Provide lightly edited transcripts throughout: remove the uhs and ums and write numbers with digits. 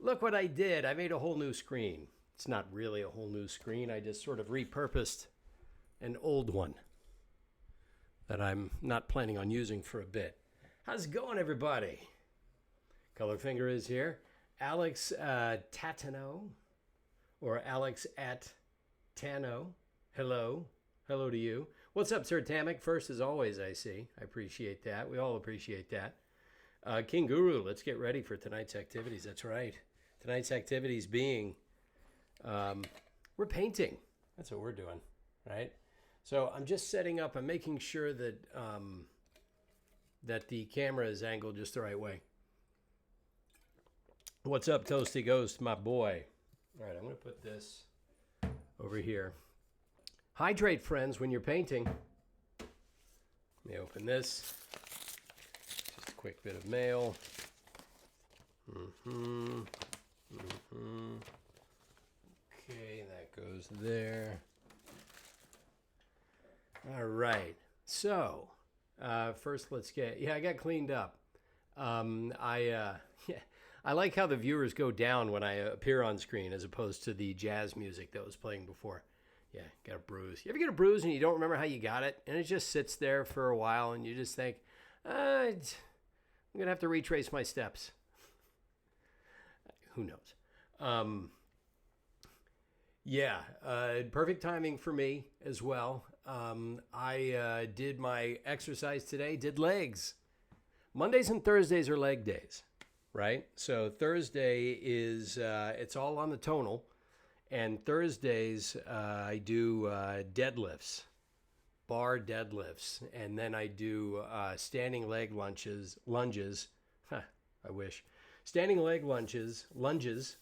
Look what I did. I made a whole new screen. It's not really a whole new screen. I just sort of repurposed an old one that I'm not planning on using for a bit. How's it going, everybody? Colorfinger is here. Alex Tatano, or Alex at Tano. Hello. Hello to you. What's up, Sir Tamic? First, as always, I see. I appreciate that. We all appreciate that. King Guru, let's get ready for tonight's activities. That's right. Tonight's activities being, we're painting. That's what we're doing, right? So I'm just setting up. I'm making sure that that the camera is angled just the right way. What's up, Toasty Ghost, my boy? All right, I'm going to put this over here. Hydrate, friends, when you're painting. Let me open this. Just a quick bit of mail. Okay, that goes there. All right. So, first let's get... Yeah, I got cleaned up. I like how the viewers go down when I appear on screen as opposed to the jazz music that was playing before. Yeah, got a bruise. You ever get a bruise and you don't remember how you got it? And it just sits there for a while and you just think, I'm going to have to retrace my steps. Who knows? Perfect timing for me as well. I did my exercise today, did legs. Mondays and Thursdays are leg days, right? So Thursday is, it's all on the tonal. And Thursdays, I do deadlifts, bar deadlifts. And then I do standing leg lunges. I wish. Standing leg lunges,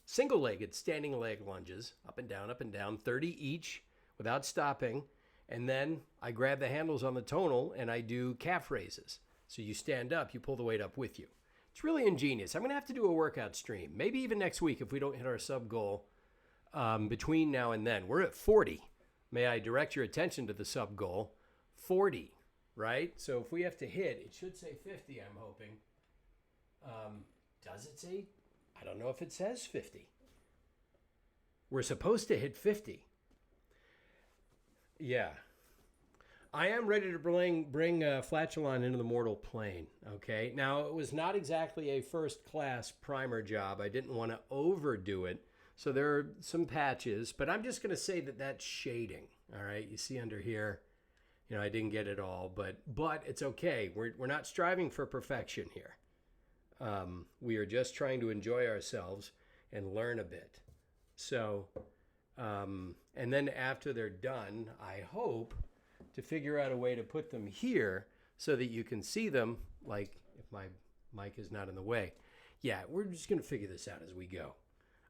single-legged standing leg lunges, up and down, 30 each without stopping. And then I grab the handles on the tonal and I do calf raises. So you stand up, you pull the weight up with you. It's really ingenious. I'm going to have to do a workout stream, maybe even next week if we don't hit our sub goal between now and then. We're at 40. May I direct your attention to the sub goal? 40, right? So if we have to hit, it should say 50, I'm hoping. Does it say? I don't know if it says 50. We're supposed to hit 50. Yeah. I am ready to bring Flatulon into the mortal plane, okay? Now, it was not exactly a first-class primer job. I didn't want to overdo it, so there are some patches, but I'm just going to say that that's shading, all right? You see under here, I didn't get it all, but it's okay. We're not striving for perfection here. We are just trying to enjoy ourselves and learn a bit. So, and then after they're done, I hope to figure out a way to put them here so that you can see them, like if my mic is not in the way. Yeah, we're just going to figure this out as we go.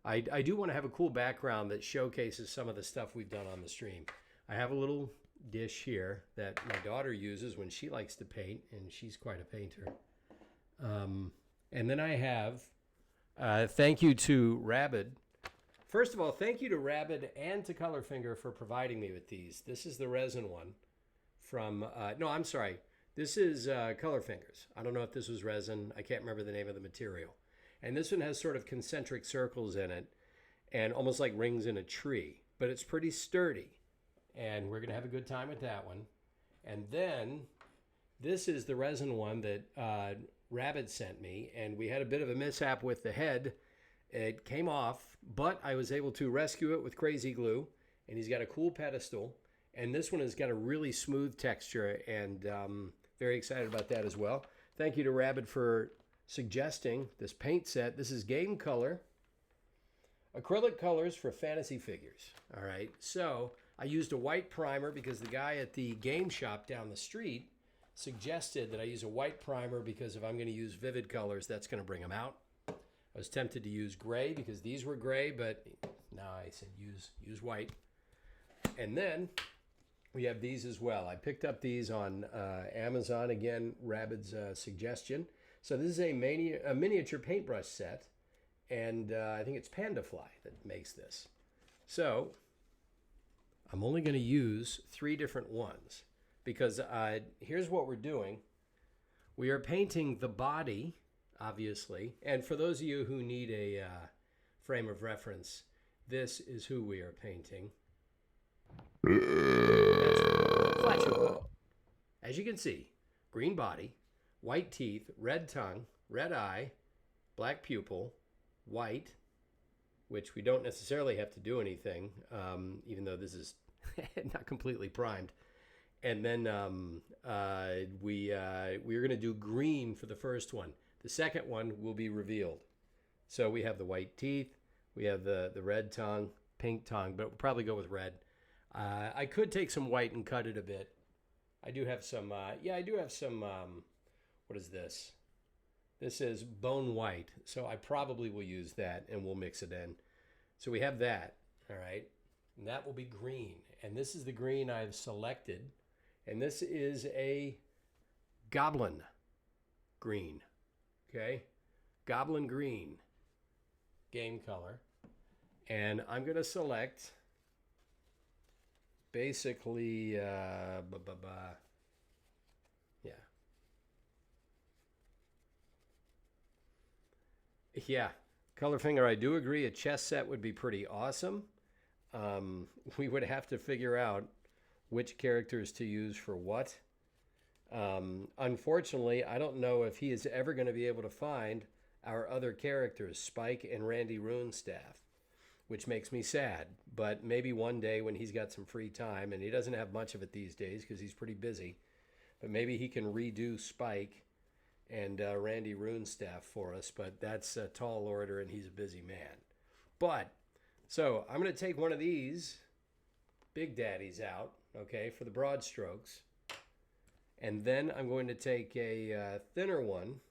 I do want to have a cool background that showcases some of the stuff we've done on the stream. I have a little dish here that my daughter uses when she likes to paint, and she's quite a painter. And then I have, thank you to Rabid. First of all, thank you to Rabid and to Colorfinger for providing me with these. This is the resin one from, no, I'm sorry. This is Colorfingers. I don't know if this was resin. I can't remember the name of the material. And this one has sort of concentric circles in it and almost like rings in a tree. But it's pretty sturdy. And we're going to have a good time with that one. And then this is the resin one that Rabid sent me. And we had a bit of a mishap with the head. It came off, but I was able to rescue it with crazy glue. And he's got a cool pedestal. And this one has got a really smooth texture. And very excited about that as well. Thank you to Rabid for suggesting this paint set. This is Game Color. Acrylic colors for fantasy figures. All right. So I used a white primer because the guy at the game shop down the street suggested that I use a white primer because if I'm going to use vivid colors, that's going to bring them out. I was tempted to use gray because these were gray, but no, I said use white. And then we have these as well. I picked up these on Amazon. Again, Rabid's suggestion. So this is a miniature paintbrush set. And I think it's Pandafly that makes this. So I'm only going to use 3 different ones because here's what we're doing. We are painting the body, obviously. And for those of you who need a frame of reference, this is who we are painting. That's Flatulon. As you can see, green body, white teeth, red tongue, red eye, black pupil, white, which we don't necessarily have to do anything, even though this is not completely primed. And then we're going to do green for the first one. The second one will be revealed. So we have the white teeth, we have the red tongue, pink tongue, but we'll probably go with red. I could take some white and cut it a bit. I do have some, what is this? This is bone white, so I probably will use that and we'll mix it in. So we have that, all right? And that will be green. And this is the green I've selected. And this is a goblin green, okay? Goblin green, game color. And I'm going to select basically, yeah, color finger, I do agree. A chess set would be pretty awesome. We would have to figure out which characters to use for what. Unfortunately, I don't know if he is ever going to be able to find our other characters, Spike and Randy Runestaff, which makes me sad. But maybe one day when he's got some free time, and he doesn't have much of it these days because he's pretty busy, but maybe he can redo Spike and Randy Runestaff for us. But that's a tall order, and he's a busy man. But, so I'm going to take one of these Big Daddies out, okay, for the broad strokes. And then I'm going to take a thinner one.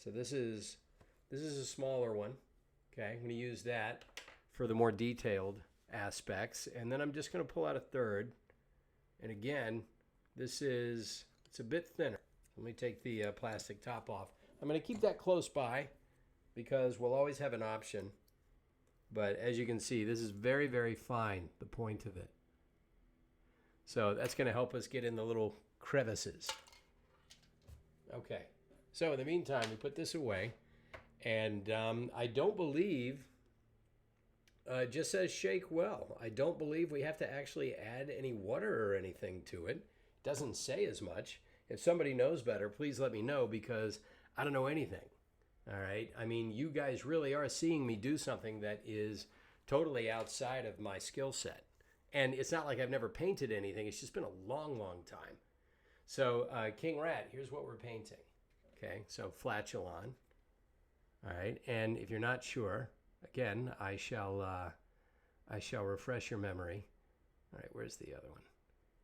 So this is a smaller one. Okay, I'm going to use that for the more detailed aspects. And then I'm just going to pull out a third. And again, it's a bit thinner. Let me take the plastic top off. I'm going to keep that close by because we'll always have an option. But as you can see, this is very, very fine, the point of it. So that's going to help us get in the little crevices. Okay, so in the meantime, we put this away. And I don't believe, it just says shake well. I don't believe we have to actually add any water or anything to it. It doesn't say as much. If somebody knows better, please let me know because I don't know anything. All right. I mean, you guys really are seeing me do something that is totally outside of my skill set. And it's not like I've never painted anything. It's just been a long, long time. So King Rat, here's what we're painting. Okay. So Flatulon. All right. And if you're not sure, again, I shall refresh your memory. All right. Where's the other one?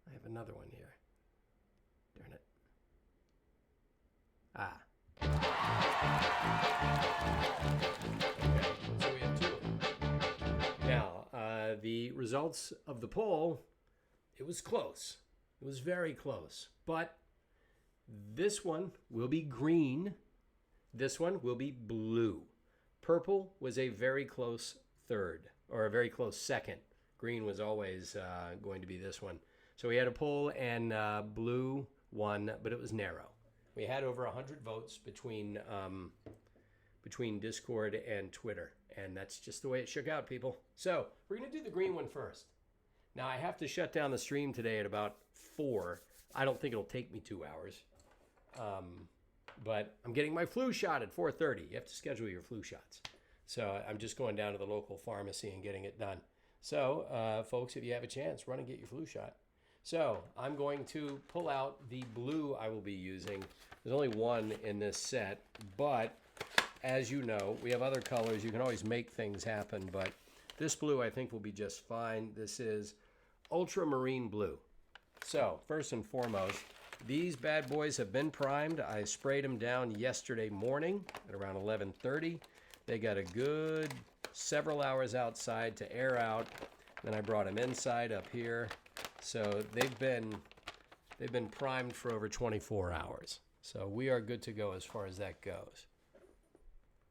I have another one here. Darn it. Ah. Okay, so we have two of them. Now, the results of the poll, it was close. It was very close. But this one will be green. This one will be blue. Purple was a very close third, or a very close second. Green was always going to be this one. So we had a poll, and blue won, but it was narrow. We had over 100 votes between Discord and Twitter, and that's just the way it shook out, people. So we're going to do the green one first. Now, I have to shut down the stream today at about 4. I don't think it'll take me 2 hours. But I'm getting my flu shot at 4:30. You have to schedule your flu shots. So I'm just going down to the local pharmacy and getting it done. So, folks, if you have a chance, run and get your flu shot. So I'm going to pull out the blue I will be using. There's only one in this set, but as you know, we have other colors. You can always make things happen, but this blue I think will be just fine. This is ultramarine blue. So first and foremost, these bad boys have been primed. I sprayed them down yesterday morning at around 11:30. They got a good several hours outside to air out. Then I brought them inside up here. So they've been primed for over 24 hours. So we are good to go as far as that goes.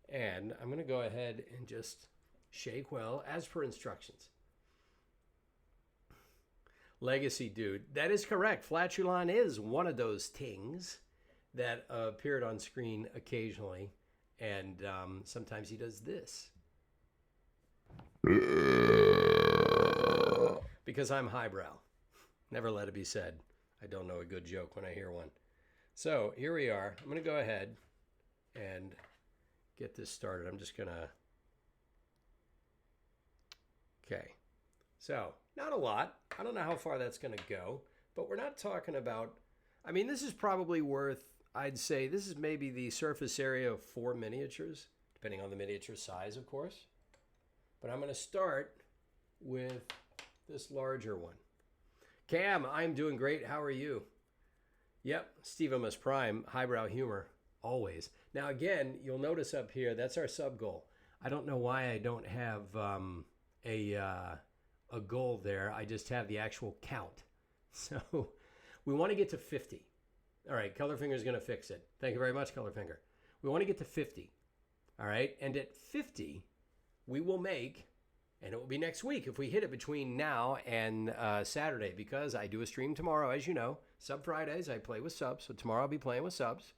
And I'm going to go ahead and just shake well as per instructions. Legacy dude, that is correct. Flatulon is one of those things that appeared on screen occasionally, and sometimes he does this. Because I'm highbrow. Never let it be said. I don't know a good joke when I hear one. So here we are. I'm going to go ahead and get this started. I'm just going to. Okay. So, not a lot. I don't know how far that's going to go, but we're not talking about. I mean, this is probably worth, I'd say, this is maybe the surface area of 4 miniatures, depending on the miniature size, of course. But I'm going to start with this larger one. Cam, I'm doing great. How are you? Yep, Steve Amos Prime, highbrow humor, always. Now, again, you'll notice up here, that's our sub goal. I don't know why I don't have a goal there. I just have the actual count. So we want to get to 50. All right, Colorfinger's going to fix it. Thank you very much, Colorfinger. We want to get to 50. All right, and at 50, we will make, and it will be next week if we hit it between now and Saturday, because I do a stream tomorrow, as you know. Sub Fridays, I play with subs. So tomorrow I'll be playing with subs.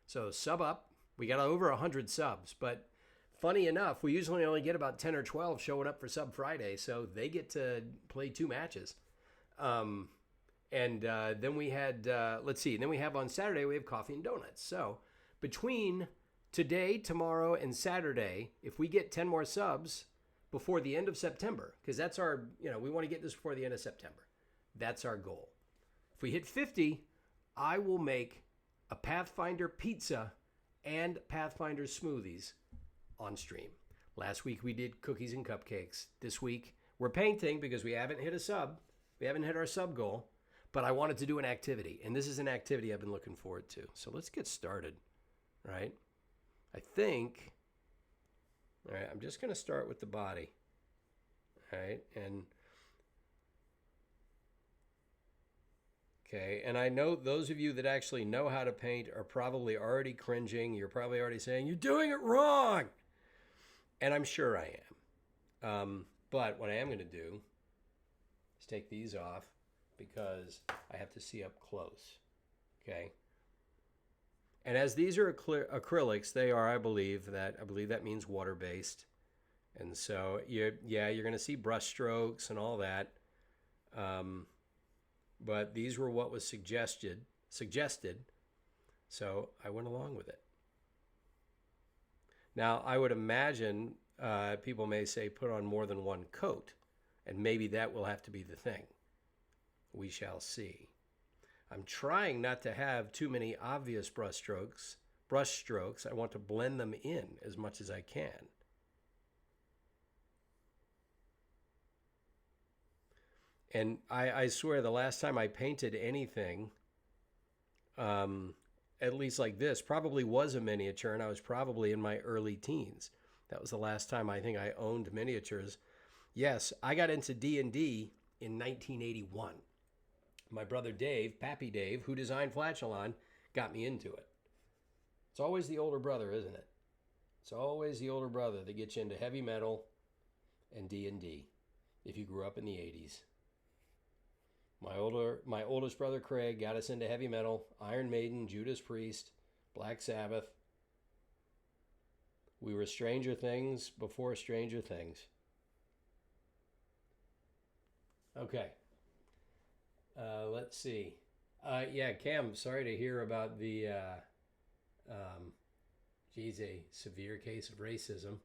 So sub up. We got over 100 subs, but funny enough, we usually only get about 10 or 12 showing up for Sub Friday, so they get to play 2 matches. And then we had, let's see, then we have on Saturday, we have coffee and donuts. So between today, tomorrow, and Saturday, if we get 10 more subs before the end of September, because that's our, we want to get this before the end of September. That's our goal. If we hit 50, I will make a Pathfinder pizza and Pathfinder smoothies on stream. Last week we did cookies and cupcakes. This week we're painting because we haven't hit a sub. We haven't hit our sub goal, but I wanted to do an activity, and this is an activity I've been looking forward to. So let's get started, right? I think, all right, I'm just going to start with the body, all right? And okay, and I know those of you that actually know how to paint are probably already cringing. You're probably already saying, you're doing it wrong. And I'm sure I am. But what I am going to do is take these off because I have to see up close. Okay. And as these are acrylics, they are, I believe that means water-based. And so, you're going to see brush strokes and all that. But these were what was suggested. So I went along with it. Now, I would imagine people may say put on more than one coat, and maybe that will have to be the thing. We shall see. I'm trying not to have too many obvious brush strokes. I want to blend them in as much as I can. And I swear the last time I painted anything, at least like this, probably was a miniature, and I was probably in my early teens. That was the last time I think I owned miniatures. Yes, I got into D&D in 1981. My brother Dave, Pappy Dave, who designed Flatulon, got me into it. It's always the older brother, isn't it? It's always the older brother that gets you into heavy metal and D&D if you grew up in the 80s. My oldest brother Craig got us into heavy metal, Iron Maiden, Judas Priest, Black Sabbath. We were Stranger Things before Stranger Things. Okay. Let's see. Yeah, Cam, sorry to hear about the, a severe case of racism.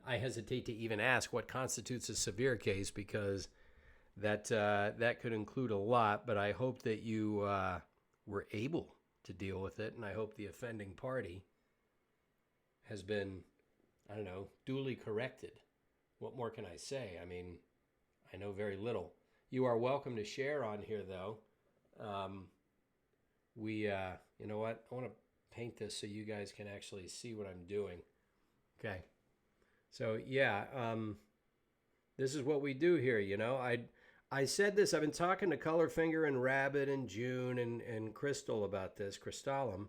I hesitate to even ask what constitutes a severe case because that could include a lot, but I hope that you were able to deal with it, and I hope the offending party has been, duly corrected. What more can I say? I mean, I know very little. You are welcome to share on here, though. You know what? I want to paint this so you guys can actually see what I'm doing. Okay. So, yeah, this is what we do here, I said this, I've been talking to Colorfinger and Rabbit and June and Crystal about this, Crystalum,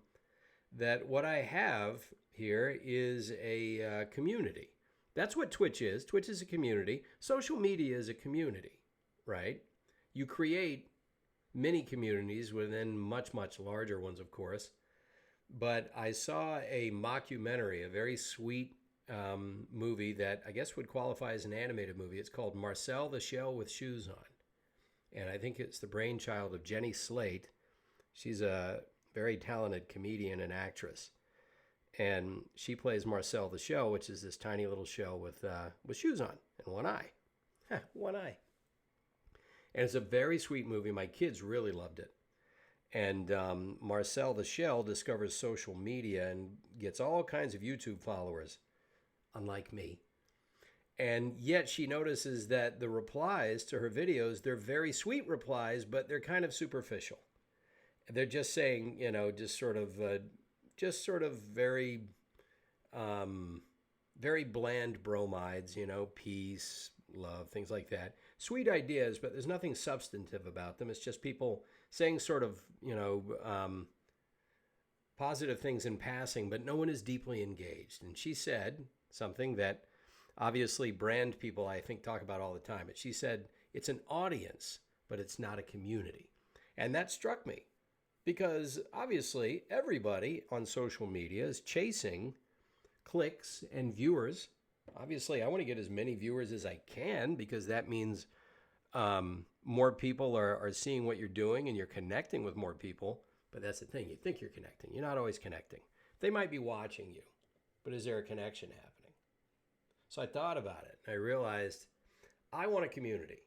that what I have here is a community. That's what Twitch is. Twitch is a community. Social media is a community, right? You create mini communities within much, much larger ones, of course. But I saw a mockumentary, a very sweet movie that I guess would qualify as an animated movie. It's called Marcel the Shell with Shoes On. And I think it's the brainchild of Jenny Slate. She's a very talented comedian and actress. And she plays Marcel the Shell, which is this tiny little shell with shoes on and one eye. One eye. And it's a very sweet movie. My kids really loved it. And Marcel the Shell discovers social media and gets all kinds of YouTube followers, unlike me. And yet she notices that the replies to her videos, they're very sweet replies, but they're kind of superficial. They're just saying, just sort of very, very bland bromides, peace, love, things like that. Sweet ideas, but there's nothing substantive about them. It's just people saying sort of, positive things in passing, but no one is deeply engaged. And she said something that obviously brand people, I think, talk about all the time. But she said, it's an audience, but it's not a community. And that struck me because obviously everybody on social media is chasing clicks and viewers. Obviously, I want to get as many viewers as I can because that means more people are seeing what you're doing and you're connecting with more people. But that's the thing. You think you're connecting. You're not always connecting. They might be watching you, but is there a connection happening? So I thought about it. And I realized I want a community.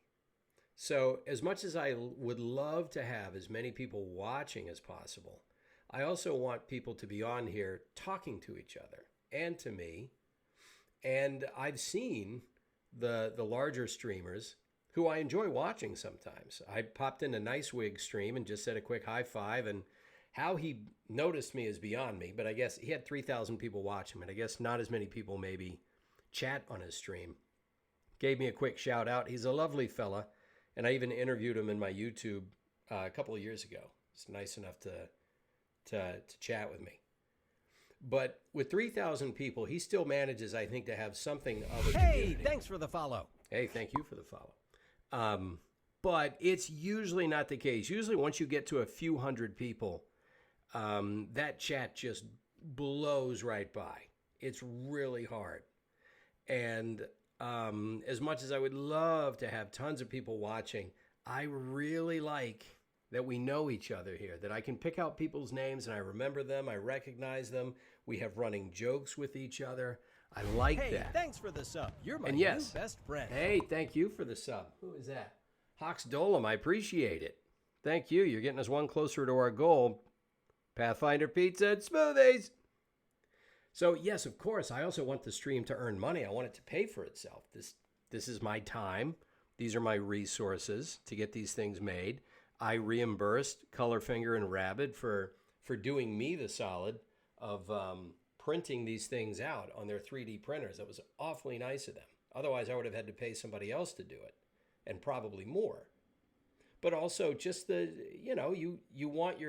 So as much as I would love to have as many people watching as possible, I also want people to be on here talking to each other and to me. And I've seen the larger streamers who I enjoy watching sometimes. I popped in a Nicewig stream and just said a quick high five, and how he noticed me is beyond me, but I guess he had 3,000 people watch him, and I guess not as many people maybe chat on his stream. Gave me a quick shout out. He's a lovely fella, and I even interviewed him in my YouTube a couple of years ago. He's nice enough to chat with me. But with 3,000 people, he still manages, I think, to have something of a community. Hey, thanks for the follow. Hey, thank you for the follow. But it's usually not the case. Usually once you get to a few hundred people, that chat just blows right by. It's really hard. And as much as I would love to have tons of people watching, I really like that we know each other here, that I can pick out people's names and I remember them, I recognize them. We have running jokes with each other. I like that. Hey, thanks for the sub. You're my And new yes, best friend. Hey, thank you for the sub. Who is that? Hawks Dolam, I appreciate it. Thank you. You're getting us one closer to our goal. Pathfinder Pizza and Smoothies. So, yes, of course, I also want the stream to earn money. I want it to pay for itself. This is my time. These are my resources to get these things made. I reimbursed Colorfinger and Rabid for doing me the solid of printing these things out on their 3D printers. That was awfully nice of them. Otherwise, I would have had to pay somebody else to do it, and probably more. But also, just you want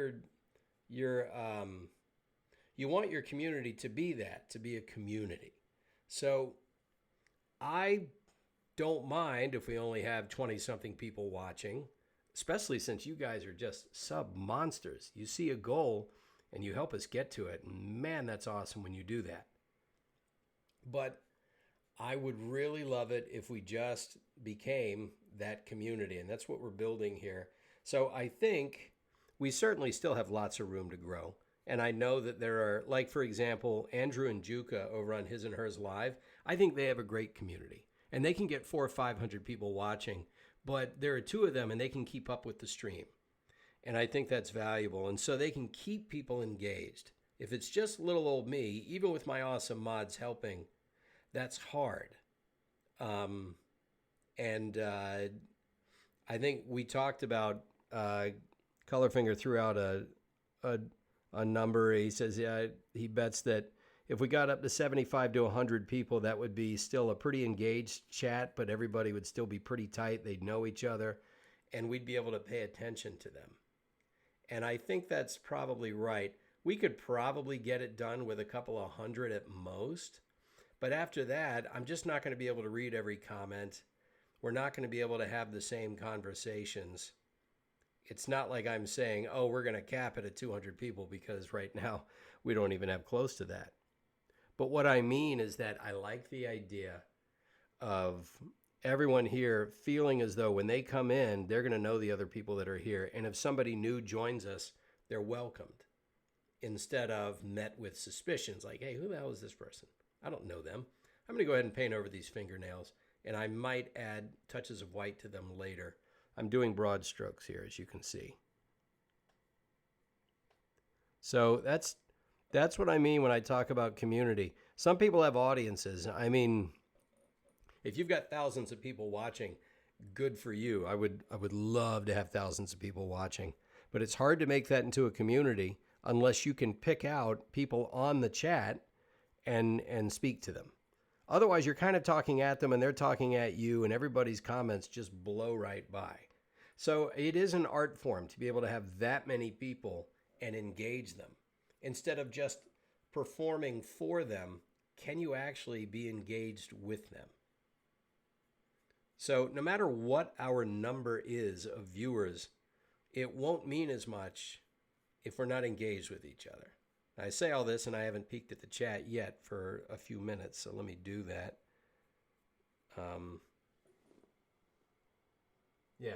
your community to be that, to be a community. So I don't mind if we only have 20-something people watching, especially since you guys are just sub monsters. You see a goal and you help us get to it. And man, that's awesome when you do that. But I would really love it if we just became that community. And that's what we're building here. So I think we certainly still have lots of room to grow. And I know that there are, like, for example, Andrew and Juka over on His and Hers Live. I think they have a great community. And they can get 400 or 500 people watching. But there are two of them, and they can keep up with the stream. And I think that's valuable. And so they can keep people engaged. If it's just little old me, even with my awesome mods helping, that's hard. I think we talked about Colorfinger threw out a number. He says he bets that if we got up to 75 to 100 people, that would be still a pretty engaged chat, but everybody would still be pretty tight. They'd know each other, and we'd be able to pay attention to them. And I think that's probably right. We could probably get it done with a couple of hundred at most. But after that, I'm just not going to be able to read every comment. We're not going to be able to have the same conversations. It's not like I'm saying, oh, we're going to cap it at 200 people, because right now we don't even have close to that. But what I mean is that I like the idea of everyone here feeling as though when they come in, they're going to know the other people that are here. And if somebody new joins us, they're welcomed instead of met with suspicions like, hey, who the hell is this person? I don't know them. I'm going to go ahead and paint over these fingernails, and I might add touches of white to them later. I'm doing broad strokes here, as you can see. So that's what I mean when I talk about community. Some people have audiences. I mean, if you've got thousands of people watching, good for you. I would love to have thousands of people watching. But it's hard to make that into a community unless you can pick out people on the chat and speak to them. Otherwise, you're kind of talking at them and they're talking at you, and everybody's comments just blow right by. So it is an art form to be able to have that many people and engage them. Instead of just performing for them, can you actually be engaged with them? So no matter what our number is of viewers, it won't mean as much if we're not engaged with each other. I say all this and I haven't peeked at the chat yet for a few minutes, so let me do that. Yeah.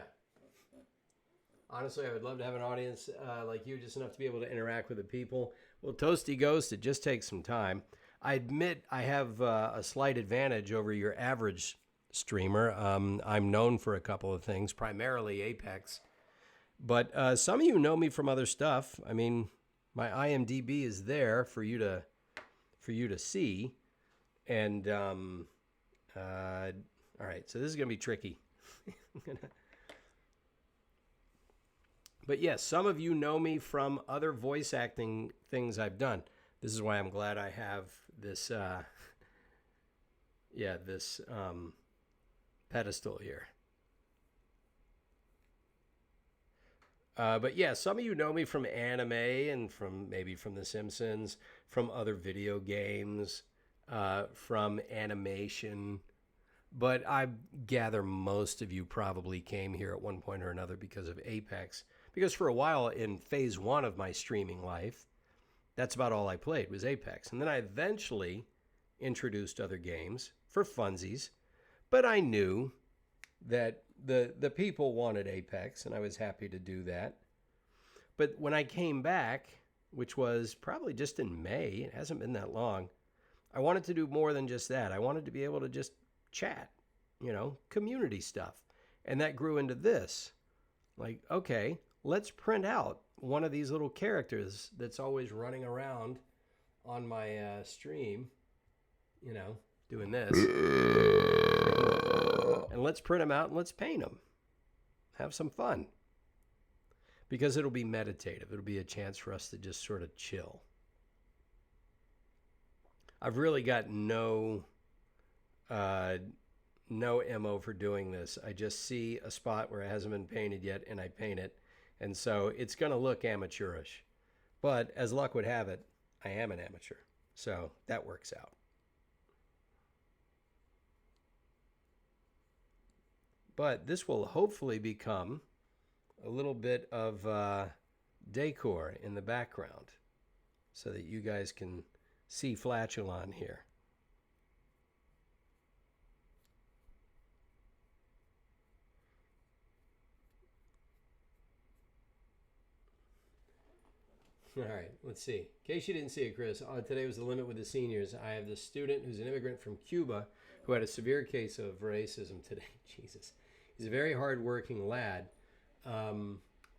Honestly, I would love to have an audience like you, just enough to be able to interact with the people. Well, Toasty Ghost, it just takes some time. I admit I have a slight advantage over your average streamer. I'm known for a couple of things, primarily Apex. But some of you know me from other stuff. I mean, my IMDb is there for you to see. And all right, so this is gonna be tricky. But yes, some of you know me from other voice acting things I've done. This is why I'm glad I have this, pedestal here. But yeah, some of you know me from anime and from maybe from The Simpsons, from other video games, from animation. But I gather most of you probably came here at one point or another because of Apex. Because for a while in phase 1 of my streaming life, that's about all I played was Apex. And then I eventually introduced other games for funsies. But I knew that the people wanted Apex, and I was happy to do that. But when I came back, which was probably just in May, it hasn't been that long, I wanted to do more than just that. I wanted to be able to just chat, community stuff. And that grew into this. Like, okay, let's print out one of these little characters that's always running around on my stream, doing this. And let's print them out and let's paint them. Have some fun. Because it'll be meditative. It'll be a chance for us to just sort of chill. I've really got no MO for doing this. I just see a spot where it hasn't been painted yet and I paint it. And so it's going to look amateurish. But as luck would have it, I am an amateur. So that works out. But this will hopefully become a little bit of decor in the background so that you guys can see Flatulon here. All right, let's see. In case you didn't see it, Chris, today was the limit with the seniors. I have this student who's an immigrant from Cuba who had a severe case of racism today. Jesus. He's a very hard-working lad.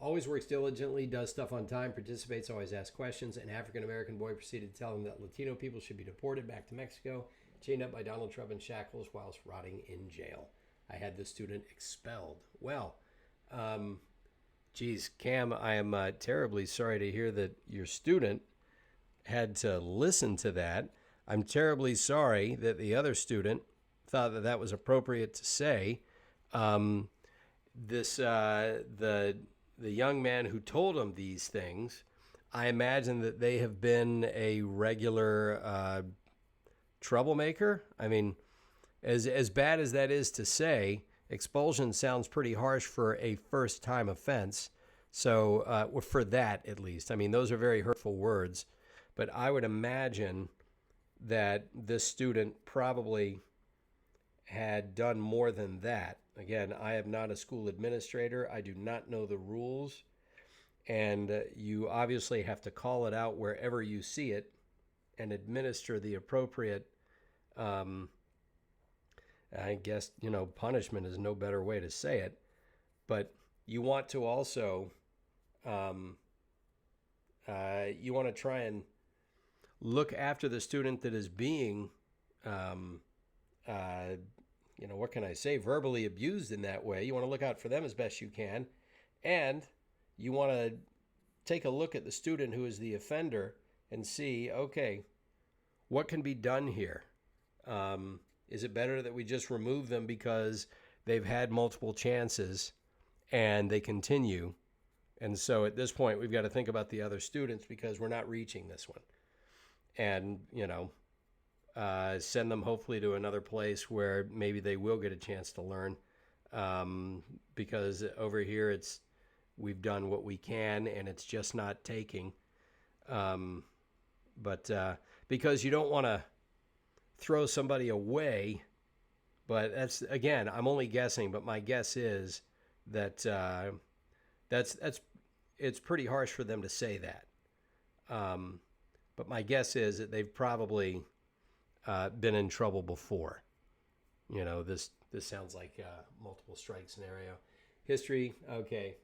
Always works diligently, does stuff on time, participates, always asks questions. An African-American boy proceeded to tell him that Latino people should be deported back to Mexico, chained up by Donald Trump in shackles whilst rotting in jail. I had the student expelled. Well, geez, Cam, I am terribly sorry to hear that your student had to listen to that. I'm terribly sorry that the other student thought that that was appropriate to say. The young man who told him these things, I imagine that they have been a regular troublemaker. I mean, as bad as that is to say, expulsion sounds pretty harsh for a first-time offense. So for that, at least. I mean, those are very hurtful words. But I would imagine that this student probably had done more than that. Again, I am not a school administrator. I do not know the rules. And you obviously have to call it out wherever you see it and administer the appropriate, I guess, punishment is no better way to say it. But you want to also, you want to try and look after the student that is being, what can I say, verbally abused in that way. You want to look out for them as best you can. And you want to take a look at the student who is the offender and see, okay, what can be done here? Is it better that we just remove them because they've had multiple chances and they continue? And so at this point, we've got to think about the other students because we're not reaching this one. And, send them hopefully to another place where maybe they will get a chance to learn. Because over here, we've done what we can and it's just not taking. But because you don't want to throw somebody away, but that's, again, I'm only guessing, but my guess is that it's pretty harsh for them to say that. But my guess is that they've probably been in trouble before. This sounds like a multiple strike scenario. History, okay.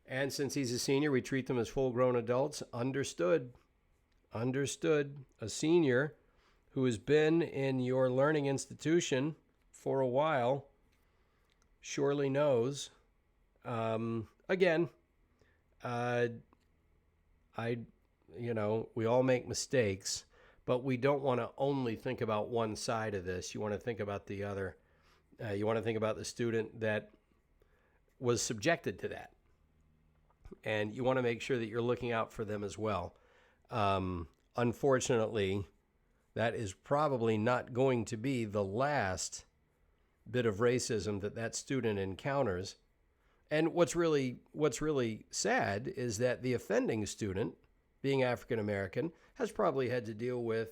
And since he's a senior, we treat them as full-grown adults. Understood. A senior who has been in your learning institution for a while surely knows. Again, we all make mistakes, but we don't want to only think about one side of this. You want to think about the other. You want to think about the student that was subjected to that. And you want to make sure that you're looking out for them as well. Unfortunately, that is probably not going to be the last bit of racism that student encounters. And what's really sad is that the offending student, being African American, has probably had to deal with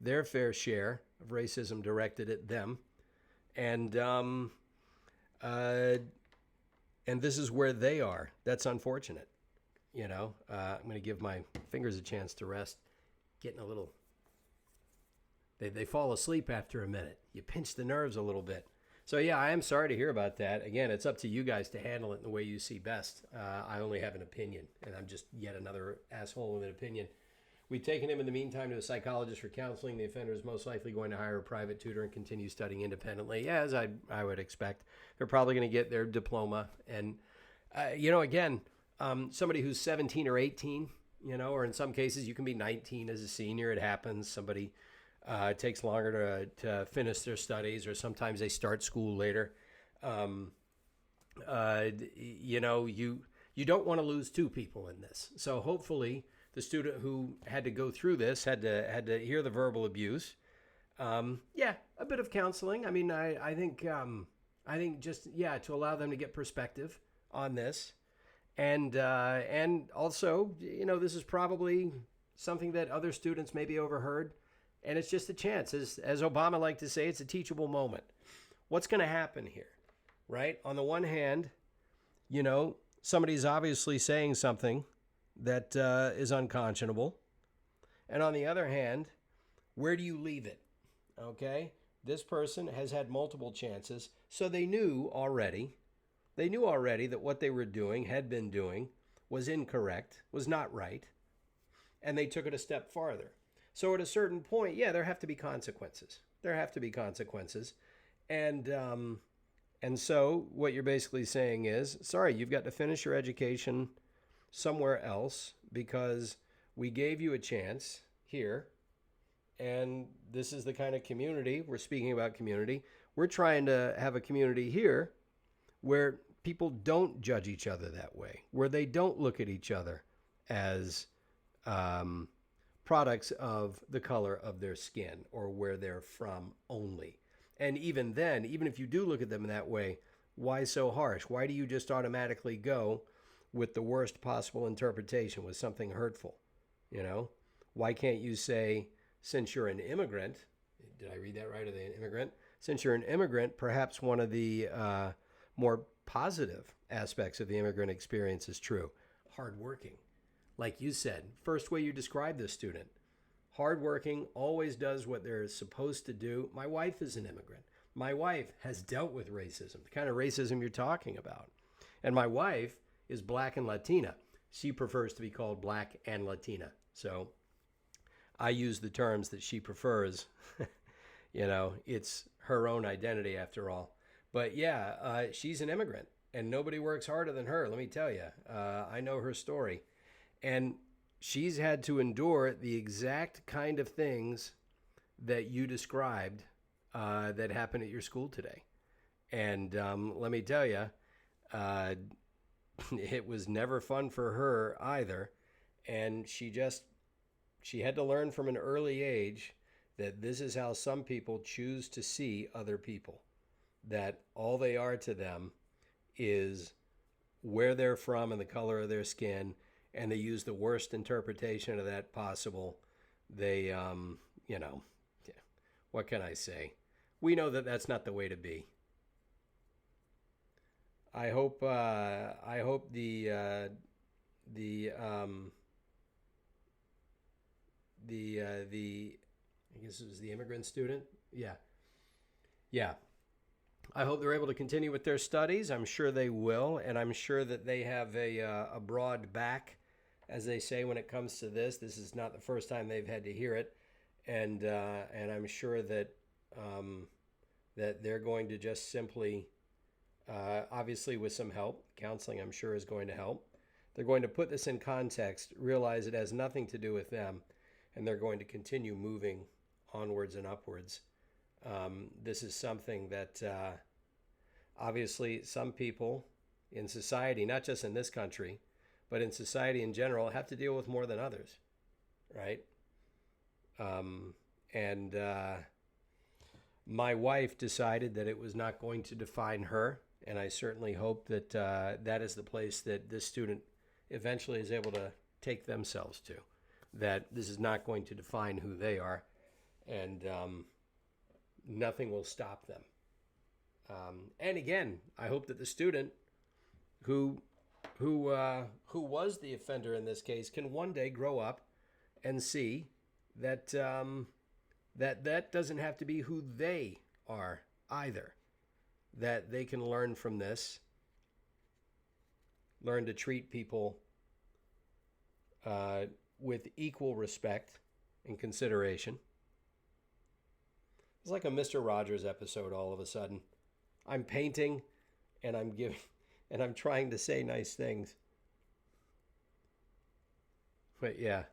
their fair share of racism directed at them. And this is where they are. That's unfortunate. I'm going to give my fingers a chance to rest. Getting a little... They fall asleep after a minute. You pinch the nerves a little bit. So, yeah, I am sorry to hear about that. Again, it's up to you guys to handle it in the way you see best. I only have an opinion, and I'm just yet another asshole with an opinion. We've taken him in the meantime to a psychologist for counseling. The offender is most likely going to hire a private tutor and continue studying independently, as I would expect. They're probably going to get their diploma. And, again, somebody who's 17 or 18, or in some cases you can be 19 as a senior. It happens. Somebody takes longer to finish their studies, or sometimes they start school later. You don't want to lose two people in this. So hopefully the student who had to go through this had to hear the verbal abuse. A bit of counseling. I mean, I think just to allow them to get perspective on this, and also this is probably something that other students maybe overheard, and it's just a chance. As Obama liked to say, it's a teachable moment. What's going to happen here, right? On the one hand, somebody's obviously saying something that is unconscionable. And on the other hand, where do you leave it? Okay? This person has had multiple chances, so they knew already that what they were doing, had been doing, was incorrect, was not right, and they took it a step farther. So at a certain point, there have to be consequences. And so what you're basically saying is, sorry, you've got to finish your education somewhere else because we gave you a chance here, and this is the kind of community, we're speaking about community, we're trying to have a community here where people don't judge each other that way, where they don't look at each other as products of the color of their skin or where they're from only. And even then, even if you do look at them that way, why so harsh? Why do you just automatically go with the worst possible interpretation, with something hurtful? Why can't you say since you're an immigrant, did I read that right? Are they an immigrant? Since you're an immigrant, perhaps one of the more positive aspects of the immigrant experience is true. Hardworking. Like you said, first way you describe this student. Hardworking, always does what they're supposed to do. My wife is an immigrant. My wife has dealt with racism, the kind of racism you're talking about. And my wife is black and Latina. She prefers to be called black and Latina. So I use the terms that she prefers. It's her own identity after all. But yeah, she's an immigrant and nobody works harder than her. Let me tell you, I know her story. And she's had to endure the exact kind of things that you described that happened at your school today. And let me tell you, it was never fun for her either. And she had to learn from an early age that this is how some people choose to see other people, that all they are to them is where they're from and the color of their skin, and they use the worst interpretation of that possible. They, what can I say? We know that that's not the way to be. I hope the I guess it was the immigrant student. Yeah. I hope they're able to continue with their studies. I'm sure they will, and I'm sure that they have a broad back, as they say when it comes to this. This is not the first time they've had to hear it, and I'm sure that that they're going to just simply, obviously with some help, counseling I'm sure is going to help. They're going to put this in context, realize it has nothing to do with them, and they're going to continue moving onwards and upwards. This is something that obviously some people in society, not just in this country, but in society in general, have to deal with more than others, right? My wife decided that it was not going to define her, and I certainly hope that that is the place that this student eventually is able to take themselves to, that this is not going to define who they are, and nothing will stop them. And again, I hope that the student who was the offender in this case can one day grow up and see that that doesn't have to be who they are either. That they can learn from this, learn to treat people with equal respect and consideration. It's like a Mr. Rogers episode all of a sudden. I'm painting and I'm trying to say nice things. But yeah.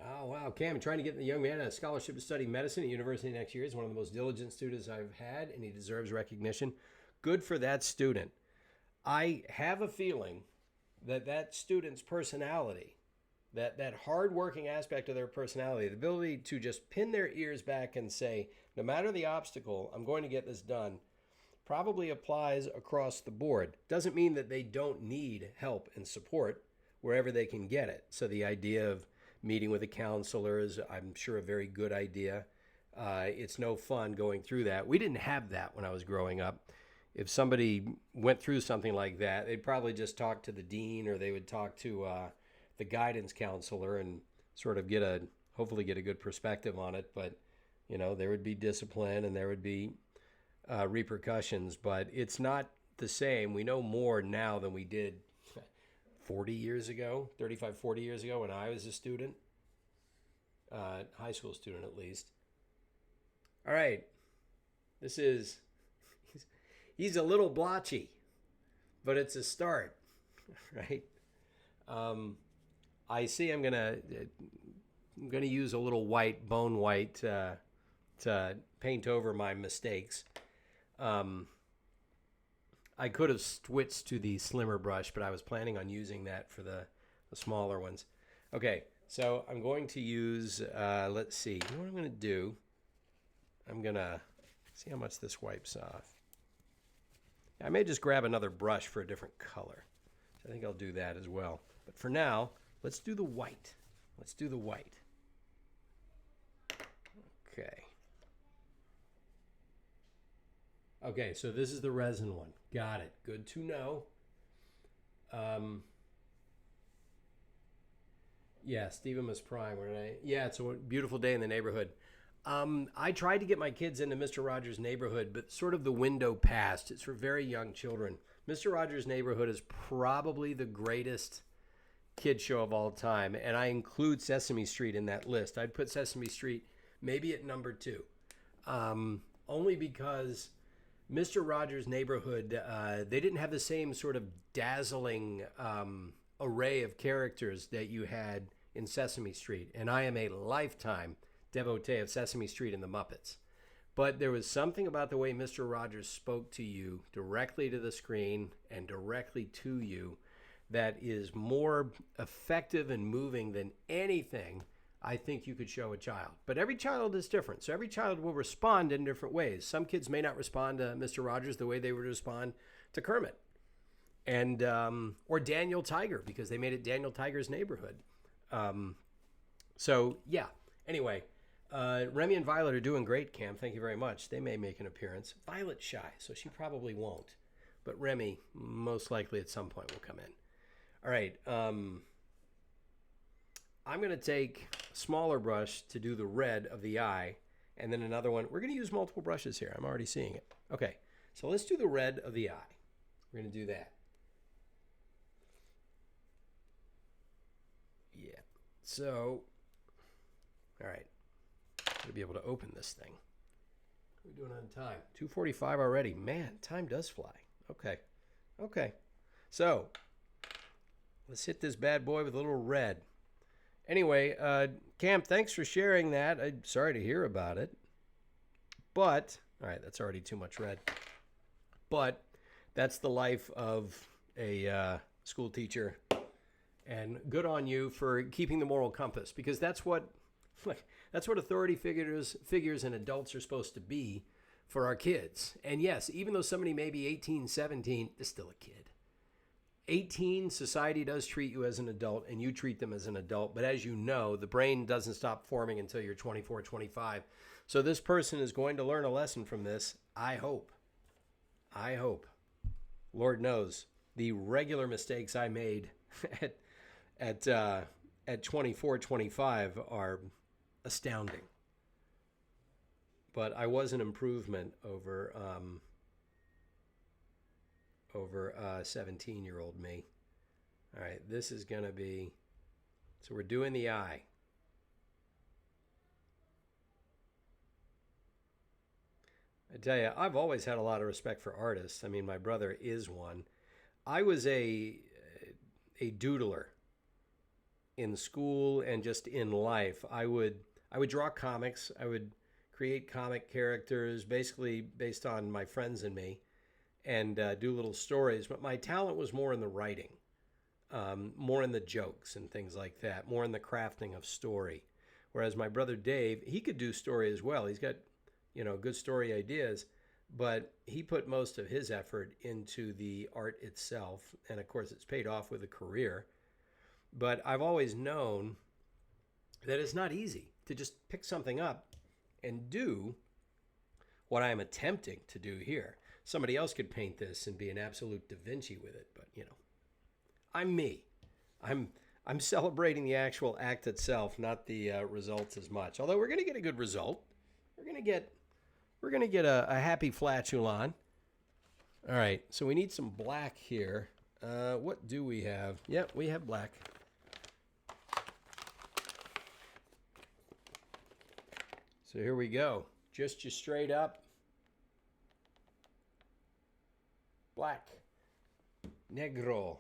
Oh, wow. Cam, trying to get the young man a scholarship to study medicine at university next year. He's one of the most diligent students I've had, and he deserves recognition. Good for that student. I have a feeling that student's personality, that hardworking aspect of their personality, the ability to just pin their ears back and say, no matter the obstacle, I'm going to get this done, probably applies across the board. Doesn't mean that they don't need help and support wherever they can get it. So the idea of meeting with a counselor is, I'm sure, a very good idea. It's no fun going through that. We didn't have that when I was growing up. If somebody went through something like that, they'd probably just talk to the dean, or they would talk to the guidance counselor and sort of hopefully get a good perspective on it. But, there would be discipline and there would be repercussions, but it's not the same. We know more now than we did 40 years ago, 35, 40 years ago when I was a student, high school student at least. All right, he's a little blotchy, but it's a start, right? I see I'm gonna use a little bone white to paint over my mistakes. I could have switched to the slimmer brush, but I was planning on using that for the smaller ones. Okay, so I'm going to use, let's see, you know what I'm going to do? I'm going to see how much this wipes off. I may just grab another brush for a different color. So I think I'll do that as well. But for now, let's do the white. Let's do the white. Okay. Okay, so this is the resin one. Got it. Good to know. Yeah, Stephen Prime. Yeah, it's a beautiful day in the neighborhood. I tried to get my kids into Mr. Rogers' Neighborhood, but sort of the window passed. It's for very young children. Mr. Rogers' Neighborhood is probably the greatest kid show of all time, and I include Sesame Street in that list. I'd put Sesame Street maybe at number 2, only because Mr. Rogers' Neighborhood, they didn't have the same sort of dazzling array of characters that you had in Sesame Street, and I am a lifetime devotee of Sesame Street and the Muppets. But there was something about the way Mr. Rogers spoke to you directly to the screen and directly to you that is more effective and moving than anything I think you could show a child. But every child is different, so every child will respond in different ways. Some kids may not respond to Mr. Rogers the way they would respond to Kermit, and or Daniel Tiger, because they made it Daniel Tiger's Neighborhood. So yeah. Anyway, Remy and Violet are doing great, Cam. Thank you very much. They may make an appearance. Violet's shy, so she probably won't. But Remy, most likely at some point, will come in. All right. I'm going to take a smaller brush to do the red of the eye, and then another one. We're going to use multiple brushes here. I'm already seeing it. Okay, so let's do the red of the eye. We're going to do that. Yeah. So, all right. To be able to open this thing. We're doing on time. 2:45 already. Man, time does fly. Okay. Okay. So, let's hit this bad boy with a little red. Anyway, Cam, thanks for sharing that. I'm sorry to hear about it. But, all right, that's already too much red. But that's the life of a school teacher. And good on you for keeping the moral compass, because that's what authority figures and adults are supposed to be for our kids. And yes, even though somebody may be 18, 17, they're still a kid. 18, society does treat you as an adult, and you treat them as an adult. But as you know, the brain doesn't stop forming until you're 24, 25. So this person is going to learn a lesson from this, I hope. I hope. Lord knows, the regular mistakes I made at 24, 25 are astounding. But I was an improvement over 17-year-old me. All right, this is going to be, so we're doing the eye. I tell you, I've always had a lot of respect for artists. I mean, my brother is one. I was a doodler in school and just in life. I would draw comics. I would create comic characters basically based on my friends and me, and do little stories. But my talent was more in the writing, more in the jokes and things like that, more in the crafting of story. Whereas my brother Dave, he could do story as well. He's got, good story ideas, but he put most of his effort into the art itself. And of course, it's paid off with a career. But I've always known that it's not easy to just pick something up and do what I'm attempting to do here. Somebody else could paint this and be an absolute Da Vinci with it, but I'm me. I'm celebrating the actual act itself, not the results as much. Although we're going to get a good result. We're going to get a happy flatulon. All right, so we need some black here. What do we have? Yep, we have black. So here we go. Just straight up. Black. Negro.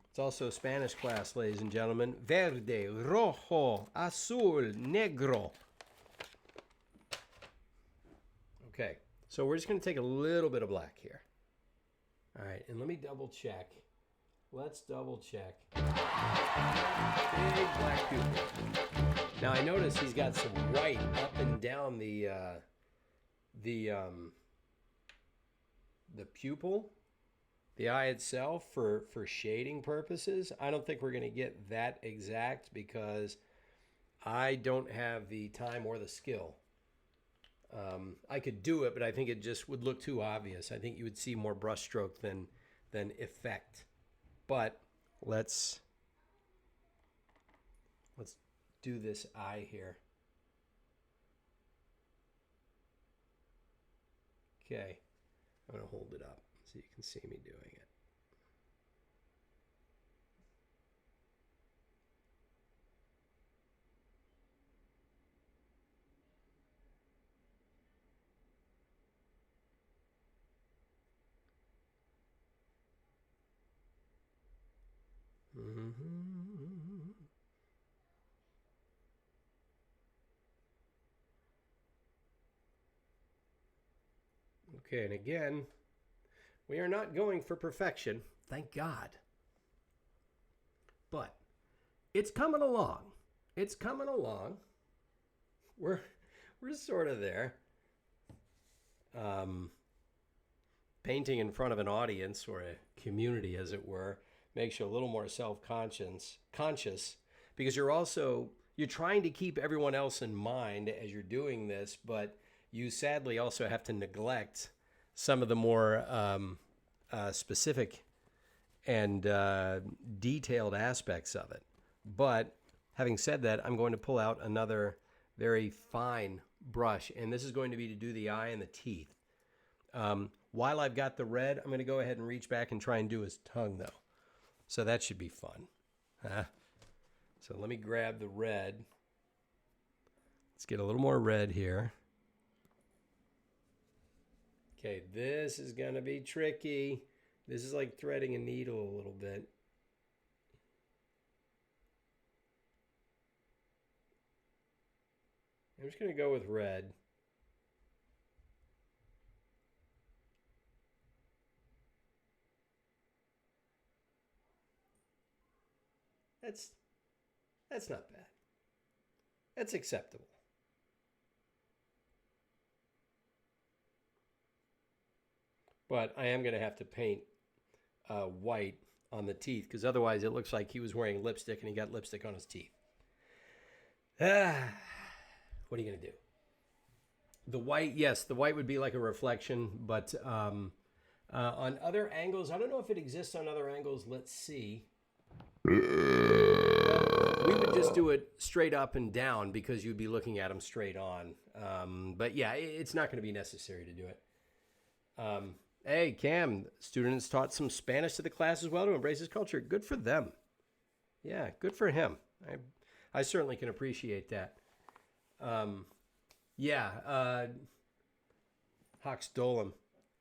It's also a Spanish class, ladies and gentlemen. Verde, rojo, azul, negro. Okay, so we're just going to take a little bit of black here. All right, and let me double check. Let's double check. Big black pupil. Now I notice he's got some white the pupil, the eye itself for shading purposes. I don't think we're going to get that exact because I don't have the time or the skill. I could do it, but I think it just would look too obvious. I think you would see more brushstroke than effect. But let's do this eye here. Okay, I'm going to hold it up so you can see me doing it. Mm-hmm. Okay, and again, we are not going for perfection, thank God. But it's coming along. It's coming along. We're sort of there. Painting in front of an audience or a community, as it were, makes you a little more conscious because you're trying to keep everyone else in mind as you're doing this, but you sadly also have to neglect some of the more specific and detailed aspects of it. But having said that, I'm going to pull out another very fine brush, and this is going to be to do the eye and the teeth. While I've got the red, I'm going to go ahead and reach back and try and do his tongue, though. So that should be fun. So let me grab the red. Let's get a little more red here. Okay, this is going to be tricky. This is like threading a needle a little bit. I'm just going to go with red. That's not bad. That's acceptable. But I am going to have to paint white on the teeth because otherwise it looks like he was wearing lipstick and he got lipstick on his teeth. What are you going to do? The white, yes, the white would be like a reflection, but on other angles, I don't know if it exists on other angles. Let's see. We would just do it straight up and down because you'd be looking at them straight on. But yeah, it's not going to be necessary to do it. Hey, Cam, students taught some Spanish to the class as well to embrace his culture. Good for them. Yeah, good for him. I certainly can appreciate that. Hox Dolem.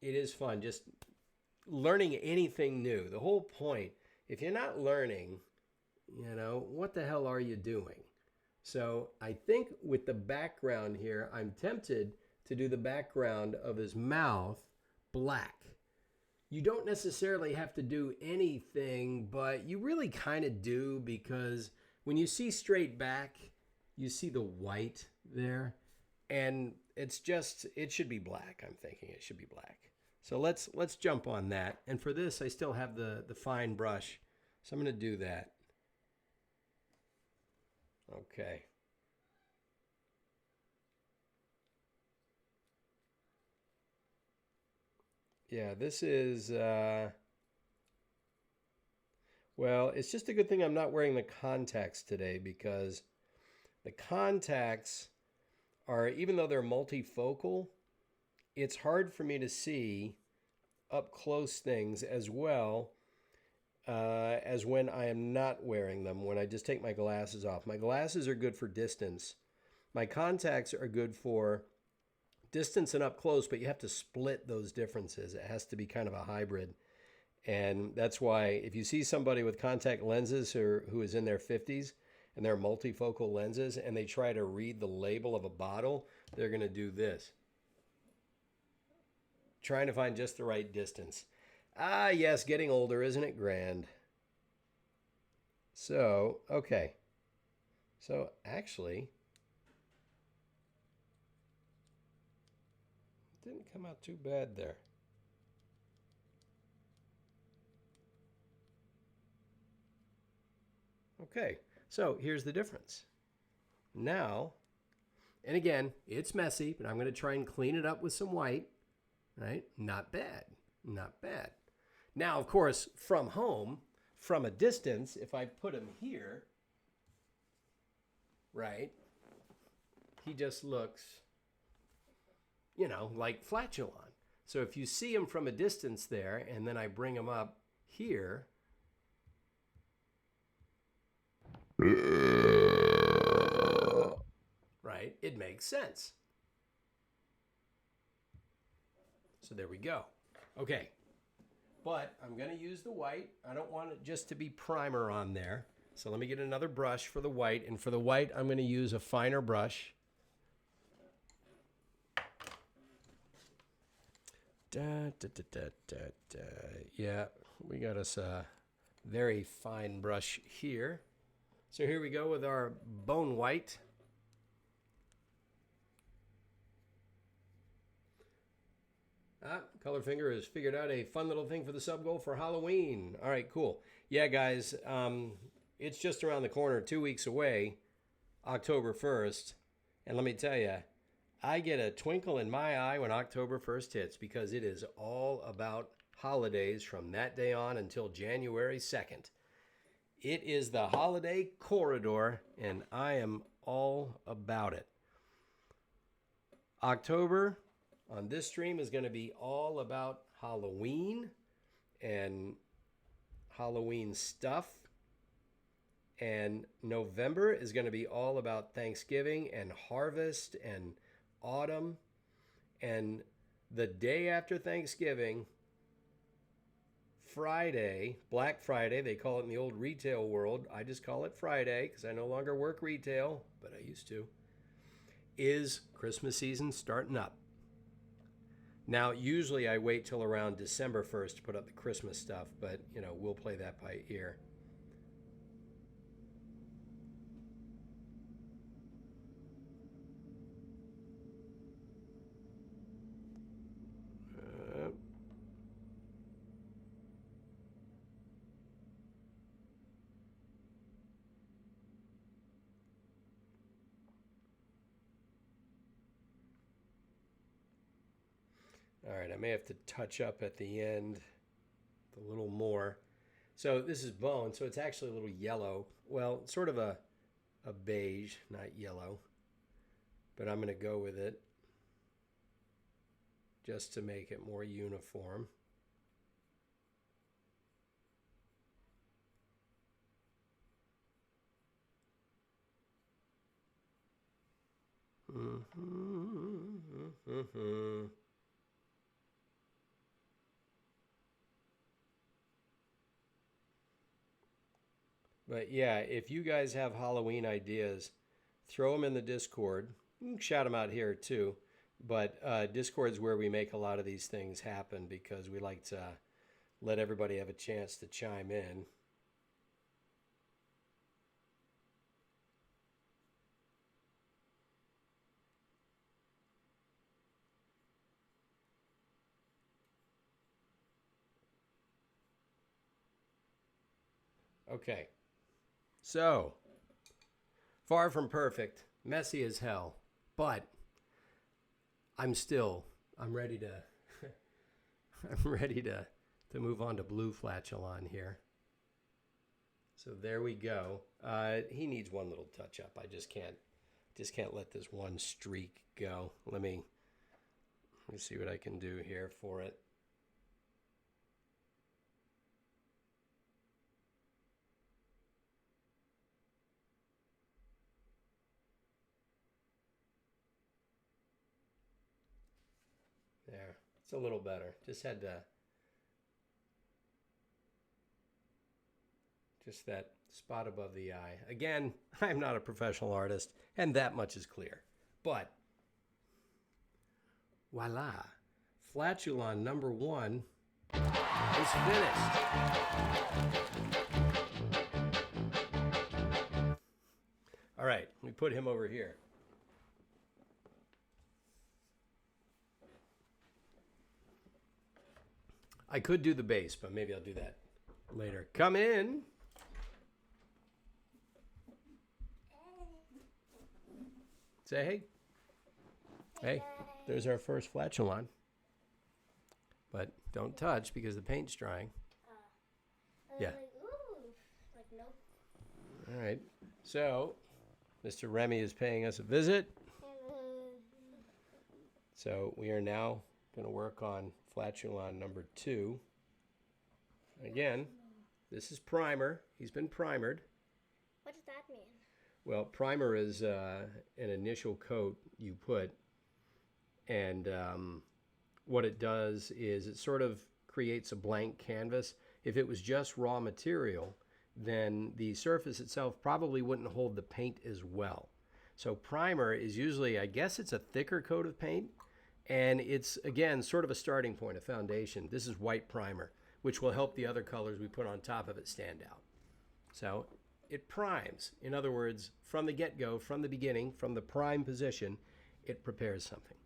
It is fun. Just learning anything new. The whole point, if you're not learning, what the hell are you doing? So I think with the background here, I'm tempted to do the background of his mouth black. You don't necessarily have to do anything, but you really kind of do because when you see straight back, you see the white there, and it should be black. I'm thinking it should be black. So let's jump on that. And for this, I still have the fine brush, so I'm going to do that. Okay. Yeah, this is, well, it's just a good thing I'm not wearing the contacts today because the contacts are, even though they're multifocal, it's hard for me to see up close things as well as when I am not wearing them, when I just take my glasses off. My glasses are good for distance. My contacts are good for distance and up close, but you have to split those differences. It has to be kind of a hybrid. And that's why if you see somebody with contact lenses who is in their 50s and they're multifocal lenses and they try to read the label of a bottle, they're going to do this. Trying to find just the right distance. Ah, yes, getting older, isn't it grand? So, okay. So, actually, it didn't come out too bad there. Okay, so here's the difference. Now, and again, it's messy, but I'm going to try and clean it up with some white, right? Not bad, not bad. Now, of course, from home, from a distance, if I put him here, right, he just looks, like flatulon. So if you see him from a distance there, and then I bring him up here, right, it makes sense. So there we go. Okay, but I'm going to use the white. I don't want it just to be primer on there. So let me get another brush for the white. And for the white, I'm going to use a finer brush. Yeah, we got us a very fine brush here. So here we go with our bone white. Colorfinger has figured out a fun little thing for the sub goal for Halloween. All right, cool. Yeah, guys, it's just around the corner, 2 weeks away, October 1st. And let me tell you, I get a twinkle in my eye when October 1st hits because it is all about holidays from that day on until January 2nd. It is the holiday corridor, and I am all about it. October on this stream is going to be all about Halloween and Halloween stuff. And November is going to be all about Thanksgiving and harvest and autumn. And the day after Thanksgiving, Friday, Black Friday, they call it in the old retail world. I just call it Friday because I no longer work retail, but I used to, is Christmas season starting up. Now, usually I wait till around December 1st to put up the Christmas stuff, but, we'll play that by ear. All right, I may have to touch up at the end a little more. So this is bone, so it's actually a little yellow. Well, sort of a beige, not yellow. But I'm going to go with it just to make it more uniform. But yeah, if you guys have Halloween ideas, throw them in the Discord. You can shout them out here too. But Discord's where we make a lot of these things happen because we like to let everybody have a chance to chime in. Okay. So, far from perfect, messy as hell, but I'm ready to I'm ready to move on to blue flatulon here. So there we go. He needs one little touch up. I just can't let this one streak go. Let me see what I can do here for it. There, it's a little better. Just had to, just that spot above the eye. Again, I'm not a professional artist, and that much is clear. But, voila, flatulon number 1 is finished. All right, let me put him over here. I could do the base, but maybe I'll do that later. Come in. Say hey. Hey, there's our first flatulon. But don't touch because the paint's drying. Yeah. Like, nope. All right. So, Mr. Remy is paying us a visit. So, we are now going to work on flatulon number 2. Again, this is primer. He's been primered. What does that mean? Well, primer is an initial coat you put, and what it does is it sort of creates a blank canvas. If it was just raw material, then the surface itself probably wouldn't hold the paint as well. So primer is usually, I guess it's a thicker coat of paint, and it's, again, sort of a starting point, a foundation. This is white primer, which will help the other colors we put on top of it stand out. So it primes. In other words, from the get-go, from the beginning, from the prime position, it prepares something.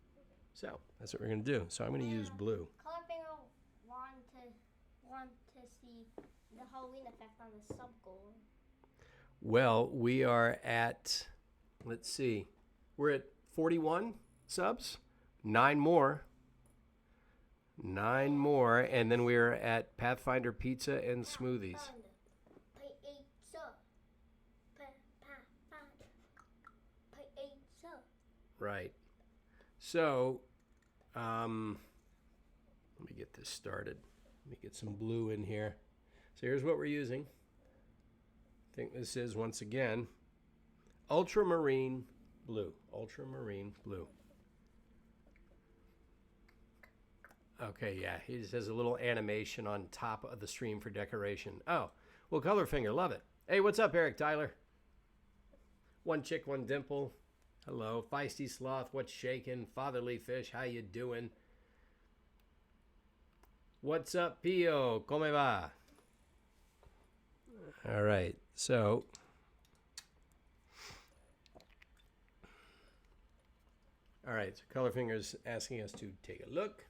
So that's what we're going to do. So I'm going to use blue. Color finger want to see the Halloween effect on the sub goal. Well, we are at, let's see, we're at 41 subs. 9 more. 9 more, and then we're at Pathfinder Pizza and Smoothies. Right. So, let me get this started. Let me get some blue in here. So here's what we're using. I think this is, once again, ultramarine blue. Ultramarine blue. Okay, yeah, he just has a little animation on top of the stream for decoration. Oh, well, color finger, love it. Hey, what's up, Eric Tyler? One chick, one dimple. Hello, Feisty Sloth, what's shaking? Fatherly Fish, how you doing? What's up, Pio? Come va? All right, so color finger's asking us to take a look.